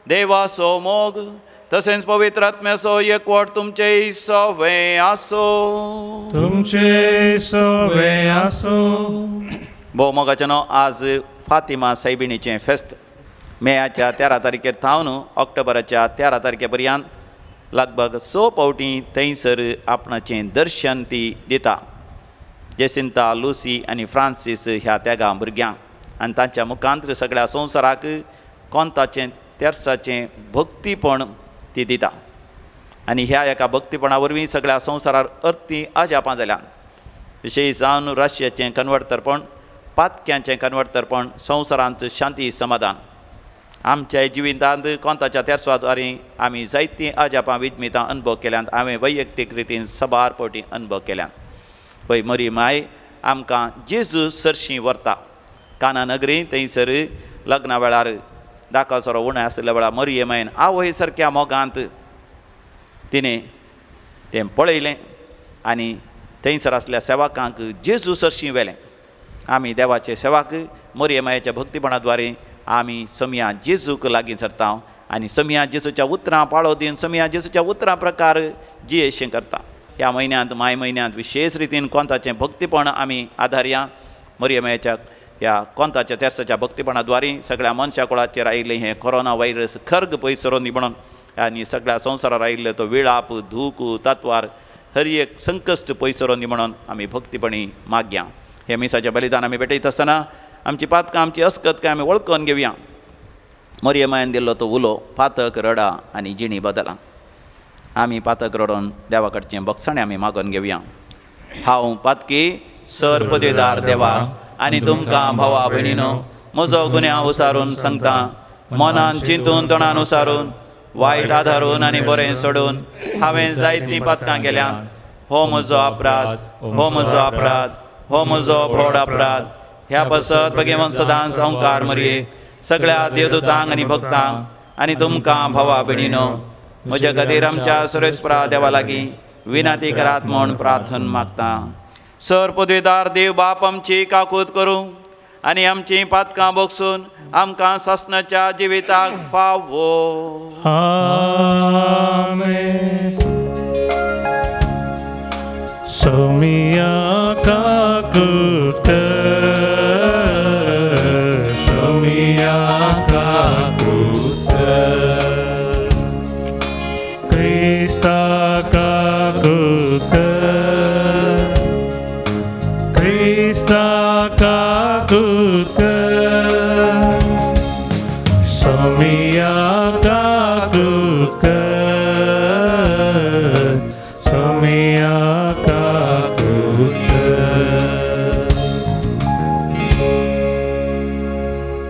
देवाचो मोग तसेच पवित्र आत्म्याचो एकवट तुमचे सवे आसो. तुमचे सवे आसो. भोव मोगाच्यानो आज फातिमा सायबिणीचें फेस्त मेयाच्या 13 तारखेर थावन ऑक्टोबराच्या 13 तारखे पर्यंत लगभग 6 फावटी थंयसर आपणाचें दर्शन ती दिता. जेसिंता लुसी आनी फ्रांसीस ह्या तेगा भुरग्यांक आनी तांच्या मुखांत्र सगळ्या संवसाराक कोंताचें तेर्साचें भक्तीपण ती दिता. आनी ह्या एका भक्तीपणा वरवीं सगळ्या संवसारार अर्ती अजापां जाल्यात. विशेश जावन रशियाचें कन्वर्तरपण, पातक्यांचें कन्वर्तरपण, संवसारांत शांती समाधान. आमच्या जिवितांत कोंताच्या तेर्साद्वारे आमी जायतीं अजापां विजमितां अनुभव केल्यांत. हांवें वैयक्तीक रितीन सबार फावटी अनुभव केल्यात. पळय मरी माय आमकां जेजू सरशीं व्हरता. काना नगरी थंयसर लग्ना वेळार दाखोसरो उणें आशिल्ल्या वेळार मरियमेन आवय सारक्या मोगांत तिणें तें पळयलें आनी थंयसर आसल्या सेवकांक जेजू सरशीं व्हेलें. आमी देवाचे सेवाक मरियमायेच्या भक्तीपणाद्वारे आमी समिया जेजूक लागीं सरता आनी समिया जेजूच्या उतरां पाळो दिवन समिया जेजूच्या उतरां प्रकार जियेशें करता. ह्या म्हयन्यांत माय म्हयन्यांत विशेश रितीन कोंताचें भक्तीपण आमी आदारया. मरियमायेच्या ह्या कोंताच्या तेस्ताच्या भक्तीपणाद्वारे सगळ्या मनशा कुळाचेर आयिल्लें हें कोरोना वायरस खर्ग पयसरोनी म्हणून आनी सगळ्या संवसारार आयिल्लो तो विळाप धूक तत्वार हर एक संकश्ट पयसरोनी म्हणून आमी भक्तीपणी मागया. हे मिसाचें बलिदान आमी भेटयत आसतना आमची पातकां आमची अस्कत काय आमी वळखून घेवया. मरियमायेन दिल्लो तो उलो पातक रडा आनी जिणी बदला. आमी पातक रडोवन देवा कडचें बक्षणे आमी मागून घेवया. हांव पातकी सर पदवेदार देवा आनी तुमकां भावा भयणीनो म्हजो गुन्यांव उसारून सांगता. मनान चिंतून तोंडान उसारून वायट आदारून आनी बरें सोडून हांवें जायतीं पातकां केल्यां. हो म्हजो अपराध, हो म्हजो अपराध, हो म्हजो व्हड अपराध. ह्या पासत भगवंत सदांच ओंकार मरये सगळ्या देवदूतांक आनी भक्तांक आनी तुमकां भावा भयणीनो म्हजे खातीर आमच्या सुरेस्परा देवा लागीं विनाती करात म्हूण प्रार्थना मागता. सर पदवेदार देव बाप आमची काकूत करूं आनी आमची पातकां बगसून आमकां ससनाच्या जिविताक फावो. आमेन. समिया काकूत कर, समिया काकूत कर, क्रिस्ता काकूत कर, क्रिस्ता काकूत कर, समिया काकूत कर, समिया काकूत कर.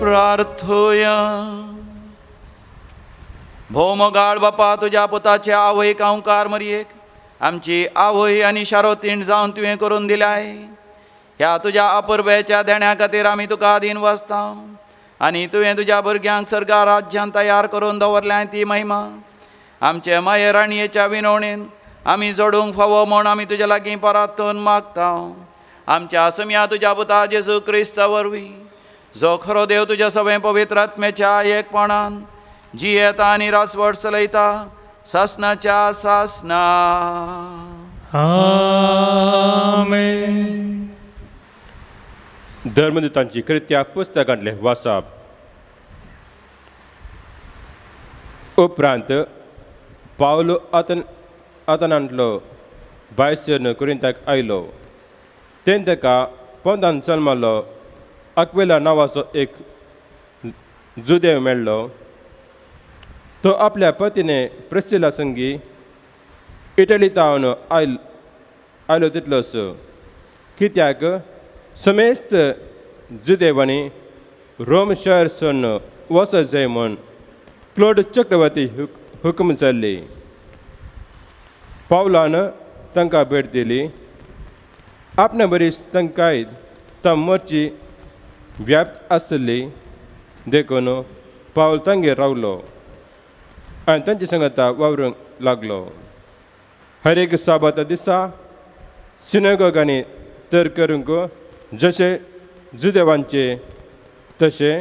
प्रार्थोया. भौमगाळ बापा तुज्या पुताच्या आवयक ओंकार मरयेक आमची आवय आनी शारोतीण जावन तुवें करून दिल्याय. ह्या तुज्या अपुर्बेच्या देण्या खातीर आमी तुका अधीन वाचता आनी तुवें तुज्या भुरग्यांक सर्गा राज्यांत तयार करून दवरल्या ती महिमा आमचे माये राणयेच्या विनवणेन आमी जोडूंक फावो म्हूण आमी तुज्या लागीं परतून मागता. आमच्या समिया तुज्या पुता जेजू क्रिस्ता वरवीं जो खरो देव तुज्या सगळे पवित्र आत्म्याच्या एकपणान जियेता आनी रासवट चलयता सासनाच्या सासना. आमेन. धर्मदूतांची कृत्या पुस्तकांतलें वाचप. उपरांत पावलो आतनांतलो भायर कुरिंताक आयलो. तें ताका पोंदान जल्मलो अक्विला नांवाचो एक जुदेव मेळ्ळो. तो आपल्या पतीने प्रिस्किल्ला संगी इटलींतावन आयलो तितलोच कित्याक समेस्त जुदेवांनी रोम शहर सोडून वचत जाय म्हूण क्लोड चक्रवर्ती हुकूम जाल्ली. पावलान तांकां भेट दिली. आपणे बरीच तांकांय मोर्ची व्याप्त आसली देखून पावल तांगेर रावलो आनी तांचे सांगता वावरूंक लागलो. हर एक साबात दिसा सिनेगोगांनी तर करूंक जशे जुदेवांचे तशे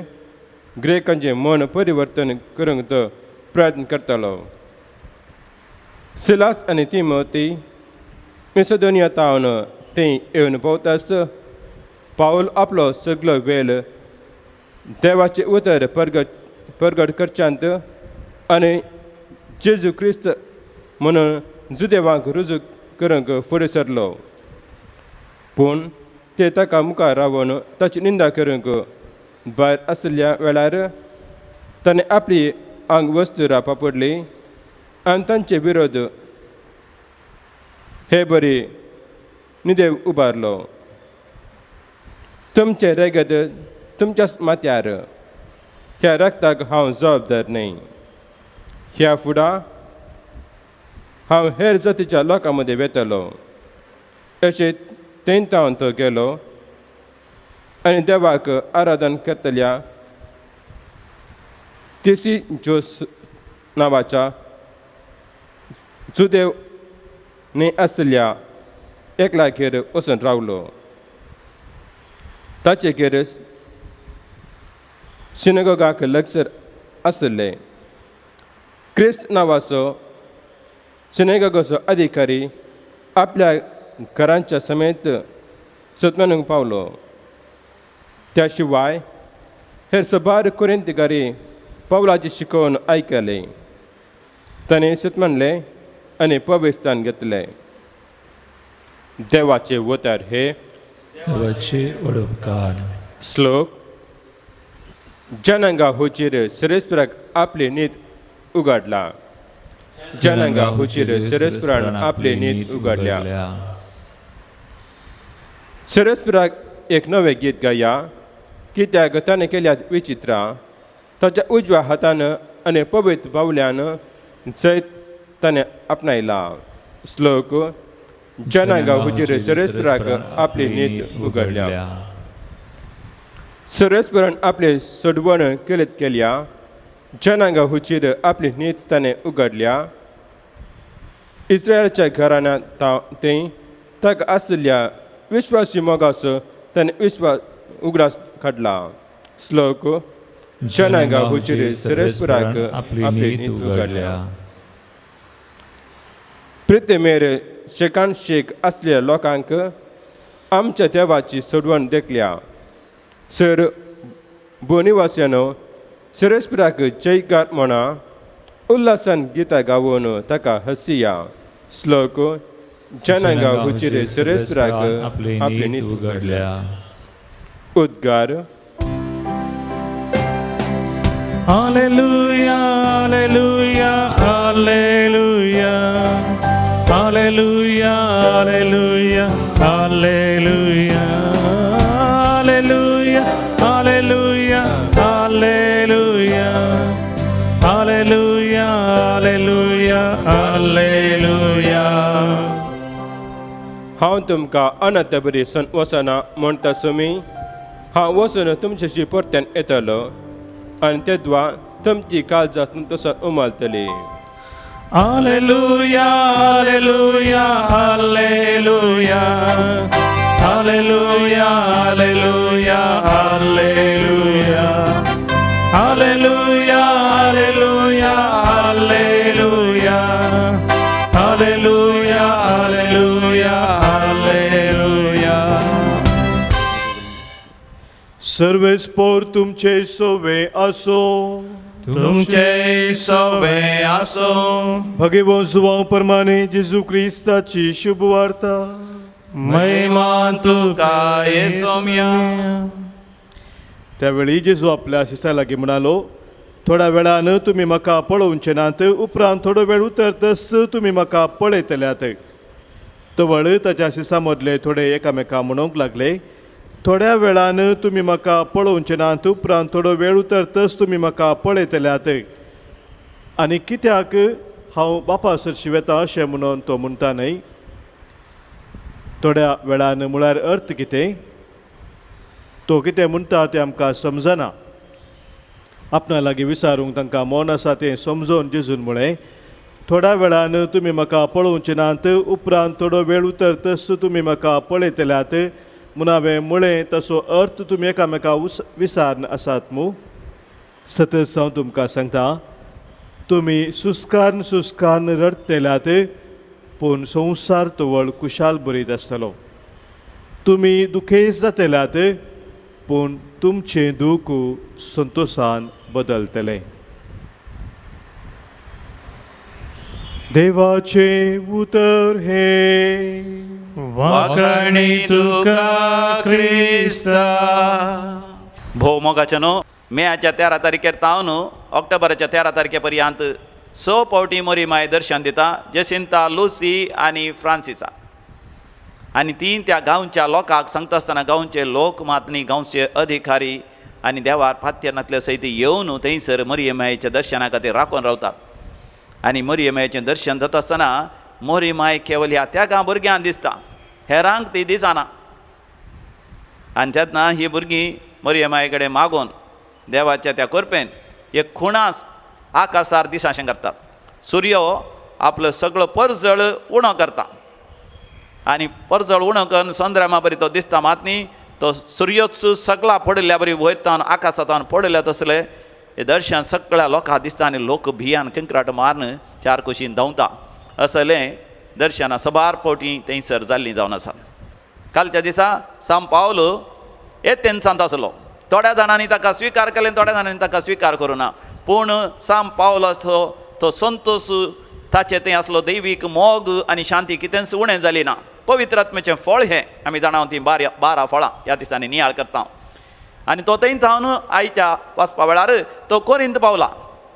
ग्रेकांचे मन परिवर्तन करूंक तो प्रयत्न करतालो. सिलास आनी तिमोथी मिसेडोनिया तावन थंय येवन पावतास पावल आपलो सगळो वेळ देवाचे उतर परगट करच्यांत आनी जेजू क्रिस्त म्हणून जुदेवांक रुजू करूंक फुडें सरलो. पूण ते ताका मुखार रावन ताची निंदा करूंक भायर आसल्या वेळार ताणें आपली आंग वस्तू पापडली आनी तांचे विरोध हे बरी निदेव उबारलो. तुमचे रेगत तुमच्याच माथ्यार, ह्या रक्ताक हांव जबाबदार न्हय. ह्या फुडां हांव हेर जातीच्या लोकां मदें वेतलो. अशें थंय तावन तो गेलो आनी देवाक आराधन करतल्या तिसी जोस नावाच्या जुदेवने असलेल्या एकल्यागेर वचून रावलो. ताचेगेर सिनेगोगाक लागसर आसले. क्रिस्त नांवाचो सिनेगोगाचो अधिकारी आपल्या घरांच्या समेत सत्मानूंक पावलो. त्या शिवाय हेर सबार कुरिंतगारी पावलाची शिकवण आयकले. ताणें सत्मानले आनी पवित्रस्थान घेतले. देवाचे उतर हे देवाचे उपकार. श्लोक. जनांगा हुचेर सिरेस्पराक आपली नीत उगडला. जनांगा हुचेर सिरेस्परान आपली नीत उगडल्या. सिरेस्पराक एक नवें गीत गाया, कित्याक ताणें केल्यात विचित्रां. ताच्या उजव्या हातान आनी पवित्र बावल्यान जैत ताणें आपणायला. श्लोक. जनांगा हुचेर सिरेस्पराक आपली नीत उगडल्या. सिरेस्परान आपले सोडवण केल्या. जनांगा हुचेर आपली नीत ताणें उगडल्या. इस्रायलाच्या घराण्यांत ते ताका आसलेल्या विश्वासी मोगाचो ताणें विश्वास उगडास काडला. श्लोक. जनांगा हुचेर सिरेस्पराक आपली नीत उगडल्या. प्रितेमेर शेकान शेक असलेल्या लोकांक आमच्या देवाची सोडवण देखल्या. सर बोनिवासियानो, सिरेस्पराक जयकार म्हणा. उल्हासान गितां गावून ताका हसिया. श्लोक. जनांगा हुचेर सिरेस्पराक आपली नीत उगडल्या. उद्गार. हालेलुया हालेलुया हालेलुया हालेलुया हालेलुया हालेलुया हालेलुया हालेलुया हालेलुया हालेलुया हालेलुया हालेलुया. हांव तुमकां अनंत बरी वचना म्हणटा सुमी. हांव वचून तुमच्याशी परत्यान येतलो आनी तेद्वा तुमची काळजां तसोच उमलतली. हालेलुया हालेलुया हालेलुया हालेलुया हालेलुया हालेलुया हालेलुया हालेलुया हालेलुया हालेलुया हालेलुया हालेलुया. सर्वेस्पोर तुमचे सोवे असो. तुमचे सवे आसो. भगवो जुवांव प्रमाणे जेजू क्रिस्ताची शुभ वार्ता. महिमा तुका येसोम्या. त्यावेळी जेजू आपल्या शिष्या लागीं म्हणालो, थोड्या वेळान तुमी म्हाका पळोवचे नात, उपरांत थोडो वेळ उतरतस तुमी म्हाका पळयतल्यात. तवळ ताच्या शिष्यां मदले थोडे एकामेकां म्हणूंक लागले, थोड्या वेळान तुमी म्हाका पळोवचे नात, उपरांत थोडो वेळ उतरतस तुमी म्हाका पळयतल्यात. आनी कित्याक हांव बापा सरशी वेतां अशें म्हणून तो म्हणटा न्हय. थोड्या वेळान म्हळ्यार अर्थ कितें? तो कितें म्हणटा तें आमकां समजना. आपणा लागीं विचारूंक तांकां मौन आसा तें समजोवन जेजून म्हळें, थोड्या वेळान तुमी म्हाका पळोवचे नात, उपरांत थोडो वेळ उतरतस तुमी म्हाका पळयतल्यात. म्हूण हांवें म्हळें तसो अर्थ तुमी एकामेका विचारन आसात मू. सतत हांव तुमकां सांगता, तुमी सुस्कान रडतल्यात, पूण संवसार तवळ कुशाल बरीत आसतलो. तुमी दुखेस जातल्यात, पूण तुमचें दूख संतोशान बदलतलें. देवाचे उतर हे. वाकणी तुका क्रिस्ता. भोव मोगाच्या न्हू मेच्या 13 तारखेर तावन ऑक्टोबराच्या 13 तारखे पर्यंत 6 पावटी मोरी माय दर्शन दिता. जसिंता, लुसी आनी फ्रांसिसा. आनी ती त्या गांवच्या लोकांक सांगता आसतना गांवचे लोक मातनी गांवचे अधिकारी आनी देवार फात्यानांतले सयत येवन थंयसर मरियमायेच्या दर्शना खातीर राखून रावतात. आनी मरियमायेचें दर्शन जाता आसतना मोरिमाय केवल ह्या त्या गांव भुरग्यांक दिसता, हेरांक ती दिसना. आनी तेन्ना ही भुरगीं मरियमाये कडेन मागून देवाच्या त्या कोरपेन एक खुणास आकाशार दिसाशें करतात. सूर्य आपलं सगळं परजळ उणो करता आनी परजळ उणो करून चंद्रमा बरी तो दिसता, मात न्ही तो सूर्योच सगळा पडल्या बरी वयरतावन आकाशांतावन पडल्या तसलें हे दर्शन सगळ्या लोकांक दिसता आनी लोक भियान किंक्राट मारून चार कुशीन धांवता. असलें दर्शनां सबार फावटी थंयसर जाल्लीं जावन आसा. कालच्या दिसा सांब पावलो एथेन्सांत आसलो. थोड्या जाणांनी ताका स्विकार केलें, थोड्या जाणांनी ताका स्विकार करुना. पूण सांब पावलो तो संतोश ताचे थंय आसलो दैवीक मोग आनी शांती कितेंच उणें जाली ना. पवित्र आत्म्याचें फळ हें आमी जाणा ती 12 फळां ह्या दिसांनी नियाळ करता. आनी तो थंय थावन आयच्या वचपा वेळार तो कोरिंत पावला.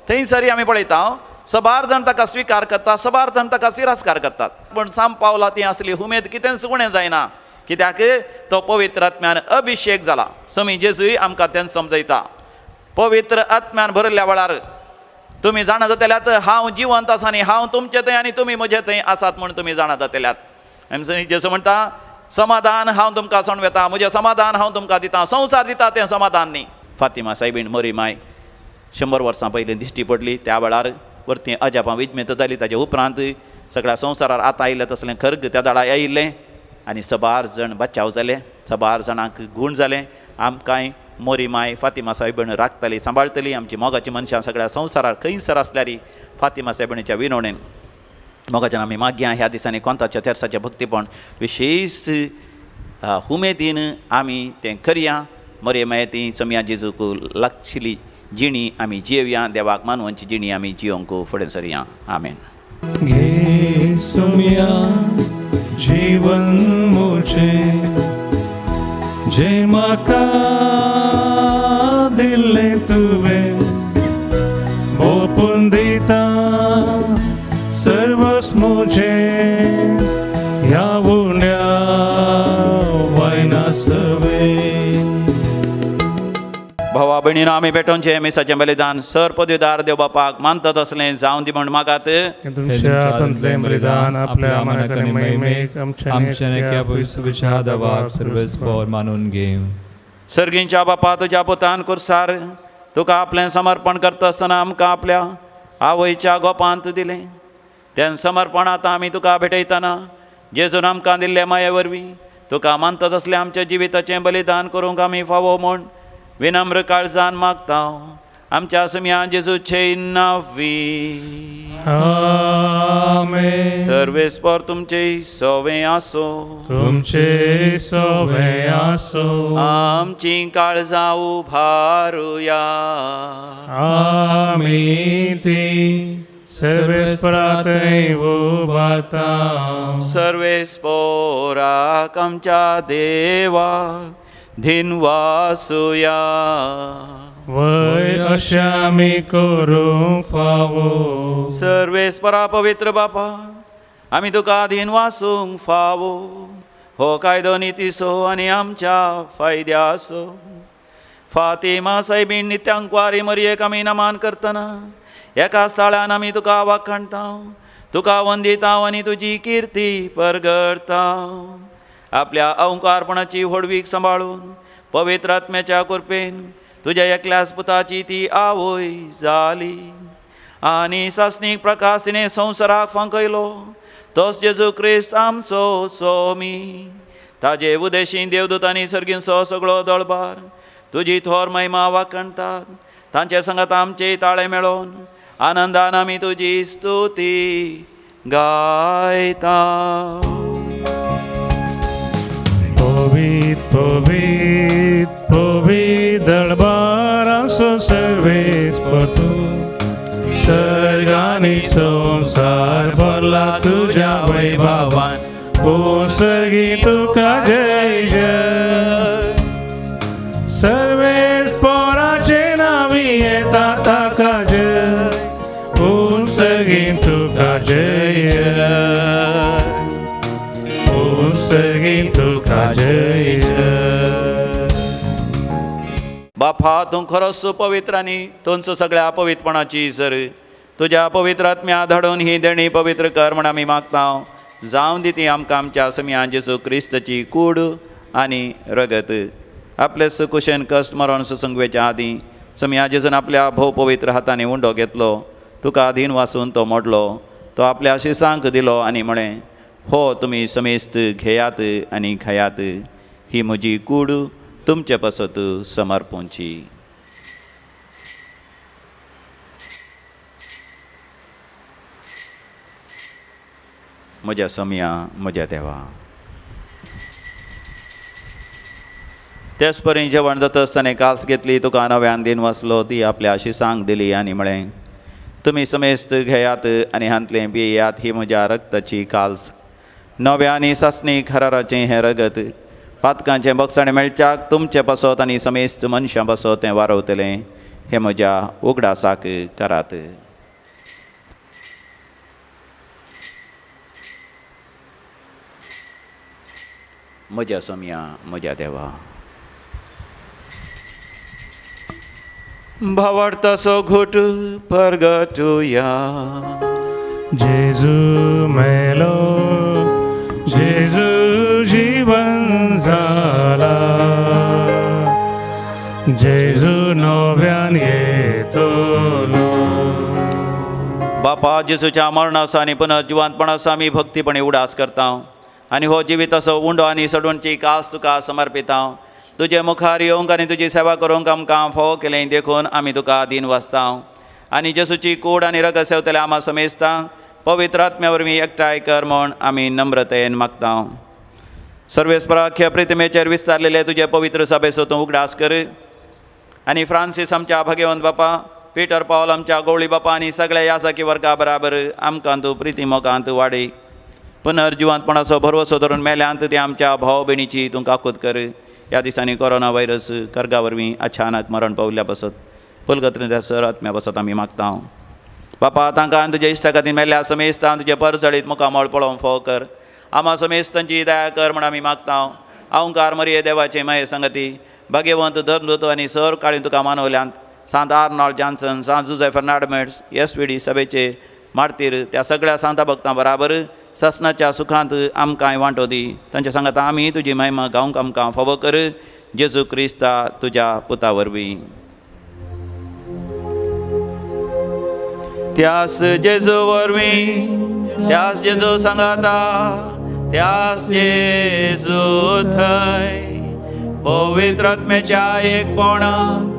थंयसरी आमी पळयता सबार जाण ताका स्विकार करता, सबार जाण ताका तिरस्कार करतात. पूण सांब पावला ती असली उमेद कितेंच उणें जायना, कित्याक तो पवित्र आत्म्यान अभिशेक जाला. समी जेजूय आमकां तें समजयता. पवित्र आत्म्यान भरिल्ल्या वेळार तुमी जाणा जातल्यात हांव जिवंत आसा आनी हांव तुमचे थंय आनी तुमी म्हजे थंय आसात म्हूण तुमी जाणा जातल्यात. आनी जेजू म्हणटा समाधान हांव तुमकां सोडवेता, म्हजें समाधान हांव तुमकां दिता. संवसार दिता तें समाधान न्ही. फातिमा सायबीण मरी माय 100 वर्सां पयलीं दिश्टी पडली. त्या वेळार परती अजापां विजमेत जाली. ताचे उपरांत सगळ्या संवसारार आतां आयिल्लें तसलें खर्ग त्या दाडा आयिल्लें आनी सबार जाण बचाव जाले, सबार जाणांक गूण जालें. आमकांय मोरी माय फातिमा सायबीण राखतली, सांबाळटली. आमची मोगाची मनशां सगळ्या संवसारार खंयसर आसल्यार फातिमा सायबीणेच्या विनवणेन मोगाच्यान आमी मागया. ह्या दिसांनी कोंताच्या तेर्साचें भक्तीपण विशेश उमेदीन आमी तें करया. मोरये माये ती समिया जेजूक लागशिल्ली जिणी आमी जियेवया. देवाक मानवंची जिणी आमी जियोंक फुडें सरया. आमेन. घे सुम्या जीवन मुझे जे म्हाका दिल्लें तुवें ओपून दिता सर्वस मुझें ह्या उण्या वायना सवे. भावा भयणीनो आमी भेटोवचें मिसाचें बलिदान सर पदवीदार देव बापाक मानतात असलें जावं दी म्हण मागात. तुमच्या हातांतलें बलिदान आपल्या मनाक आनी महिमेक आमच्या नेक्या भविष्याच्या दावाक सर्वस्पोर मानून घेव. सर्गींच्या बापा तुज्या पुतान कुर्सार तुका आपलें समर्पण करता आसतना आमकां आपल्या आवयच्या गोपांत दिलें. तें समर्पण आतां आमी तुका भेटयतना जेजून आमकां दिल्ले माये वरवीं तुका मानतात असलें आमच्या जिविताचें बलिदान करूंक आमी फावो म्हूण विनम्र काळजान मागता. आमच्या समिया जेजूचे नांवी. आमेन. सर्वेस्पर तुमचे सवें आसो. तुमचे सवें आसो. आमची काळजां उभारुया. आमी ती सर्वेस्परांतय उबारता. सर्वेस्पोराक आमच्या देवा धिनवासुया. वय अशें आमी करूंक फावो. सर्वेस्परा पवित्र बापा आमी तुका धिनवासूंक फावो. हो कायदो नितीसो आनी आमच्या फायद्यासो. फातिमा सायबीण नित्यांकवारी मरयेक आमी नमान करतना एका स्थळान आमी तुका वाखाणता, तुका वंदिता आनी तुजी किर्ती परगडता. आपल्या अवंकारपणाची व्हडवीक सांबाळून पवित्र आत्म्याच्या कृपेन तुज्या एकल्याच पुताची ती आवय जाली आनी सासणीक प्रकाश तिणें संवसाराक फांकयलो. तोच जेजू क्रिस्त आमचो सोमी. ताजे उदेशी देवदूतांनी सर्गींचो सगळो दळबार तुजी थोर महिमा वाखणतात. तांचे संगत आमचे ताळे मेळोवन आनंदान आमी तुजी स्तुती गायता. पवित पवित पवित दळबारांचो सर्वेस्पर तूं. सर्ग आनी संवसार भरला तुज्या वैभवान. ओ सर्गी तुका जय जय. सर्वेस्पराचे नांवी येता ताका जय. पूण सर्गीन तुका जय जय. पूण सर्गीन तुका जय जय. बापा तूं खरोच पवित्र आनी तुमचो सगळ्या पवित्रपणाची सर तुज्या पवित्र आत्म्या धाडून ही देणी पवित्र कर म्हण आमी मागता. जावं दी ती आमकां आमच्या समिया जेजू क्रिस्ताची कूड आनी रगत आपले सुकुशेन कश्ट मरण सुसंगवेच्या आदीं समया जेजून आपल्या भोव पवित्र हातांनी उंडो घेतलो तुका अधीन वाचून तो मोडलो तो आपल्या शिसांक दिलो आनी म्हळें हो तुमी समेस्त घेयात आनी खायात ही म्हजी कूड तुमचे पसत समर्पूंची. म्हज्या समया म्हज्या देवा. तेच परी जेवण जाता आसतना काल्स घेतली तुका नव्यान दिन वाचलो ती आपल्या शिसांक दिली आनी म्हळें तुमी समेस्त घेयात आनी हांतलें पियेयात ही म्हज्या रक्ताची काल्स नव्या आनी सासणी खराराचें हें रगत पातकांचें बक्षण मेळच्याक तुमचें बसत आनी समेस्त मनशां बसत तें वारवतलें हें म्हज्या उगडासाक करात. म्हज्या समया म्हज्या देवा. भावार्थाचो घोट परगटुया. जेजू मेलो जेजू जीवन जाला जेजू नव्यान येतलो. बापा जेजूच्या मरणासा आनी पुनर्जिवंतपणासा आमी भक्तीपणे उडास करता आनी हो जिवीत असो उंडो आनी सडूंची कास तुका समर्पिता. तुजे मुखार येवंक आनी तुजी सेवा करूंक आमकां फोव केलें देखून आमी तुका अधीन वाचता आनी जेजूची कूड आनी रगत सेवतले आमा समेजता पवित्र आत्म्या वरवीं एकठांय कर म्हूण आमी नम्रतेन मागता. सर्वेस्पराख्य प्रितिमेचेर विस्तारलेले तुजे पवित्र सभेचो तूं उगडास कर आनी फ्रांसीस आमच्या भगवंत बापा पिटर पॉल आमच्या गवळी बापा आनी सगळ्या यासाकी वर्गा बराबर आमकां तूं प्रिती मोगांत वाडय. पुनर्जिवंतपणाचो भरवसो धरून मेल्यांत ते आमच्या भाव भयणीची तूं काकूत कर. ह्या दिसांनी कोरोना व्हायरस कर्गा वरवीं अचानक मरण पावल्ल्या बसत पुलगत्रे सर आत्म्या बसत आमी मागता. बापा तांकां तुजे इश्टा खातीर मेल्ल्या समेस्तां तुजे परचळीत मुखामळ पळोवंक फोव कर. आमा समेस्तांची दया कर म्हण आमी मागता. अवंकार मरिये देवाचे माये संगती भाग्यवंत धर्मदूत आनी सर काळी तुका मानवल्यांत सांत आर्नॉल्ड जॉन्सन सांत जुझे फर्नांडमेट्स एसवीडी सभेचे मारतीर त्या सगळ्या सांता भक्तां बराबर ससनाच्या सुखांत आमकांय वांटो दी. तांच्या सांगात आमी तुजी महिमा गावंक आमकां फावो कर जेजू क्रिस्ता तुज्या पुता वरवीं. त्यास जेजू वरवीं त्यास जेजू सांगाता त्यास जेजू थंय पवित्र आत्म्याच्या एकपणान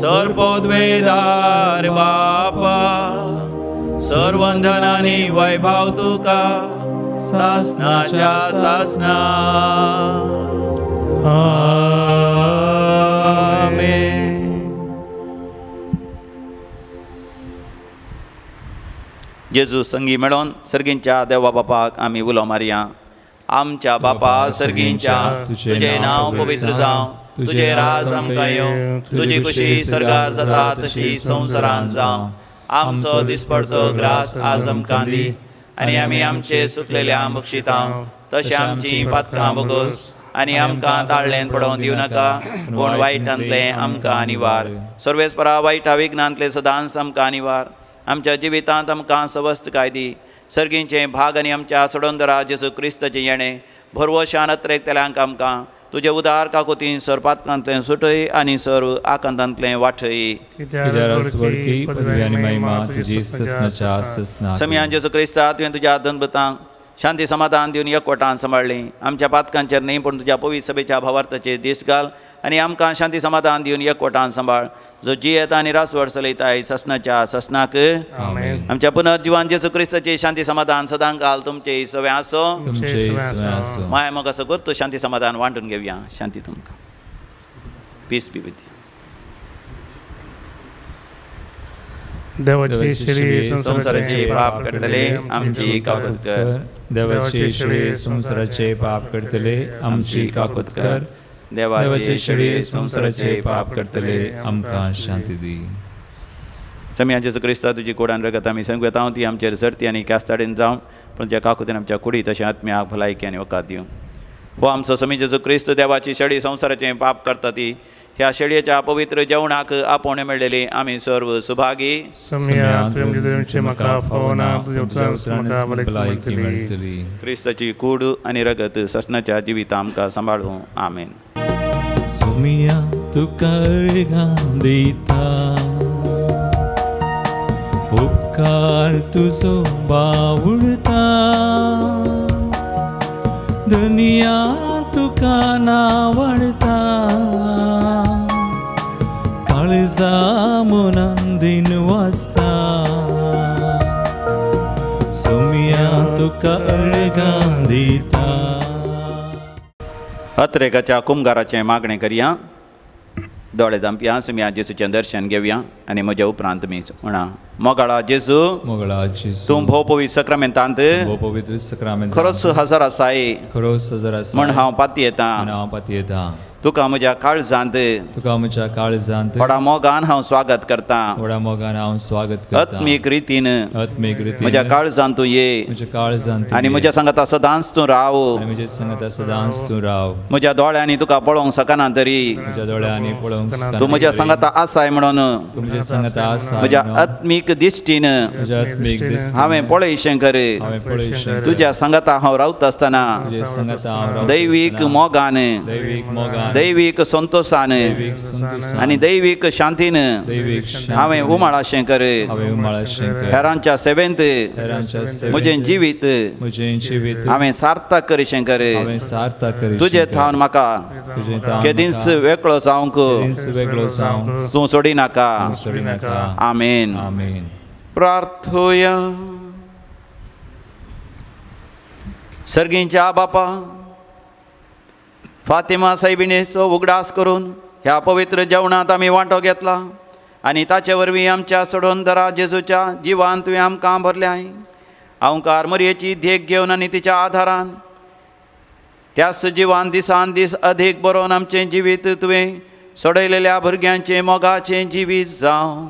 सर्पोद्वेदार बापा सर्वंधन आनी वैभव तुका सासनाच्या सासना. आमेन. जेजू संगी मेळोन सर्गींच्या देवा बापाक आमी उलो मारया. आमच्या बापा सर्गींच्या तुझे नांव पवित्र जावं तुझे राज आमकां येवं तुजी खुशी सर्गार जाता तशी संवसारांत जावं. आमचो दिसपडतो ग्रास आज आमकां दी आनी आमी आमचे सुकलेल्या बक्षिता तशें आमची पातकां बोगोस आनी आमकां ताळ्ळेंत पडोवंक दिवं नाका पूण वायटांतलें आमकां निवार. सर्वेस्परा वायटा विघ्नांतले सदांच आमकां निवार. आमच्या जिवितांत आमकां सवस्त दी सर्गींचे भाग आनी आमच्या सोडोंदरा जेजू क्रिस्ताचें येणें भरवशान अत्रेकतल्यांक आमकां तुजे उदार काकुतीन सर पातकांतलें सुटय आनी सर्व आकांतांतलें वाठय. समयान जेजू क्रिस्ता तुवें तुज्या दनबतांक शांती समाधान दिवन एकवटान सांबाळ्ळी. आमच्या पातकांचेर न्ही पूण तुज्या पवित्र सभेच्या भावार्थाचेर दीस घाल आनी आमकां शांती समाधान दिवन एकवटान सांबाळ. जो जियेता आनी रासवड चलयताय ससनाच्या ससनाक. आमच्या पुनर्जिवान जेजू क्रिस्ताची शांती समाधान सदां घाल तुमचे सवे आसो. माय मग असं करतो शांती समाधान वांटून घेवया. शांती तुमकां. पीस बी विथ देवाची श्री संसाराचे पाप करतले आमची काकुत कर. देवाचे श्री संसाराचे पाप करतले आमची काकुत कर. देवाचे श्री संसाराचे पाप करतले आमकां शांती दी. समया जेजू क्रिस्ता तुजी कोडान रगत आमी संगत हांव ती आमचेर सर्ती आनी कास्ताडेन जावं पूण त्या काकुतीन आमच्या कुडी तशें आत्म्याक भलायकी आनी वकात दिवं. हो आमचो समी जेजू क्रिस्त देवाची शेळी संसाराचें पाप करता ती ह्या शेळयेच्या पवित्र जेवणाक आपोवण मेळलेली आमी सर्व सुभागी. क्रिस्ताची कूड आनी रगत ससनाच्या जिवितां आमकां सांबाळूं. आमेन. सुमिया तुका अर्घां दिता उपकार तुजो बावुरता दुनिया तुका नावडता काळजा मनान दिन वाजता सोमिया तुका अर्घां दिता. अत्रेकाच्या कुंभाराचे मागणे करया. दोळे धांपया. सुमया जेसूचें दर्शन घेवया आनी म्हज्या उपरांत मीच म्हणा. मोगाळा जेजू मोगळा जेजू तूं भोव पवित्र सक्रामेंतांत भोव पवित्र सक्रामेंत खरोच हजर आसाय खरोच हजर आसा म्हण हांव पाती येता. हांव पाती येता. तुका म्हज्या काळजांत तुका म्हज्या काळजांत व्हडा मोगान हांव स्वागत करता. व्हडा मोगान हांव स्वागत करता. आत्मीक रितीन आत्मीक रितीन म्हज्या काळजांत तूं ये म्हज्या काळजांत आनी म्हज्या सांगाता सदांच तूं राव. आनी म्हज्या संगता सदांच तूं राव. म्हज्या दोळ्यांनी तुका पळोवंक सकना तरी म्हज्या दोळ्यांनी पळोवंक तूं म्हज्या सांगाता आसाय म्हणून तूं म्हज्या संगता आसा म्हज्या आत्मीक दिश्टीन म्हज्या आत्मीक दिसता हांवें पळयशें कर. हांवें पळयशें तुज्या सांगाता हांव रावता आसतना तुज्या संगता हांव रावता दैवीक आसतना मोगान दैवीक मोगान दैवीक संतोषान दैवीक संतोषान आनी दैवीक शांतीन दैवीक हांवें उमाळाशें कर. हांवें उमाळाशें कर. हेरांच्या सेवेंत हेरांच्या सेवेंत म्हजें जिवीत म्हजें जिवीत हांवें सार्थक करशें कर. हांवें सार्थक करीत तुजे थावन म्हाका तुजें थावन केदींच वेगळो जावंक केदींच वेगळो जावंक तूं सोडिनाका. सोडिनाका. आमेन. आमेन. प्रार्थोया. सर्गींच्या बापा फातिमा सायबिणेचो उगडास करून ह्या पवित्र जेवणांत आमी वांटो घेतला आनी ताचे वरवीं आमच्या सोडोनदरा जेजूच्या जिवान तुवें आमकां भरल्याय. हांवकार मरयेची देख घेवन आनी तिच्या आधारान त्याच जिवान दिसान दीस अधीक बरोवन आमचें जिवीत तुवें सोडयलेल्या भुरग्यांचें मोगाचें जिवीत जावं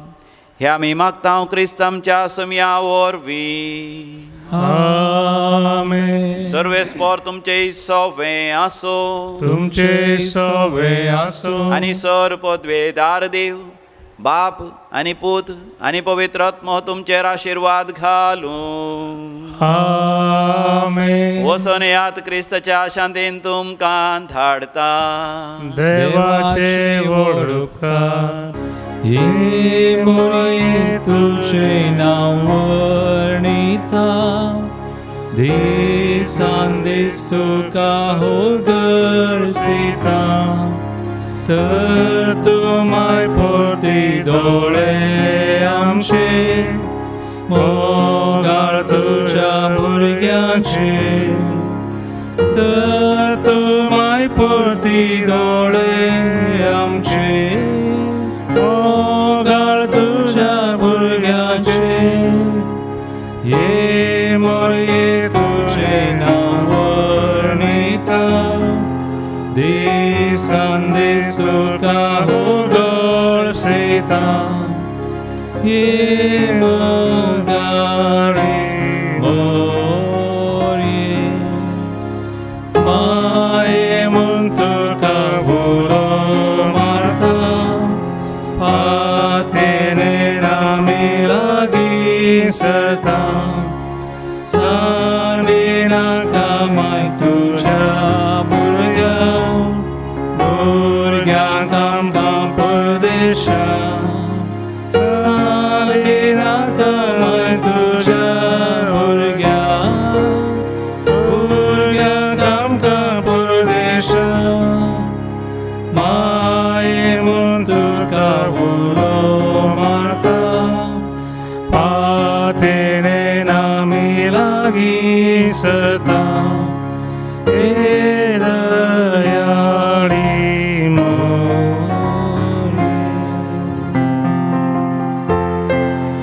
हें आमी मागता क्रिस्त आमच्या समिया वरवीं. आमेन. सर्वेस्पोर तुमचे सोवे आसो. तुमचे सवे आसो आनी सर पदवेदार देव बाप आनी पूत आनी पवित्र आत्मो तुमचेर आशिर्वाद घालूं. आमेन. वचून यात क्रिस्ताच्या शांतीन तुमकां धाडता. देवाचे व्हड उपकार. ये मोरये तुझें नांव वर्णिता दिसान दीस तुका होगळसिता तर तूं माय परती दोळे आमचे मोगाळ तुज्या भुरग्यांचे तर तूं माय परती दोळे आमचे मोगाळ तुज्या भुरग्यांचे ये मोरये तुझें नांव वर्णिता दिसान दीस तुका होगळसिता ये मोगाळे मोरये माये म्हूण तुका बुरो मारता फातेने आमी लागीं सरता सांडिनाका माय तुज्या भुरग्यांक आमकां परदेशांत सांडिनाका माय तुज्या भुरग्यांक आमकां परदेशांत माये म्हूण तुका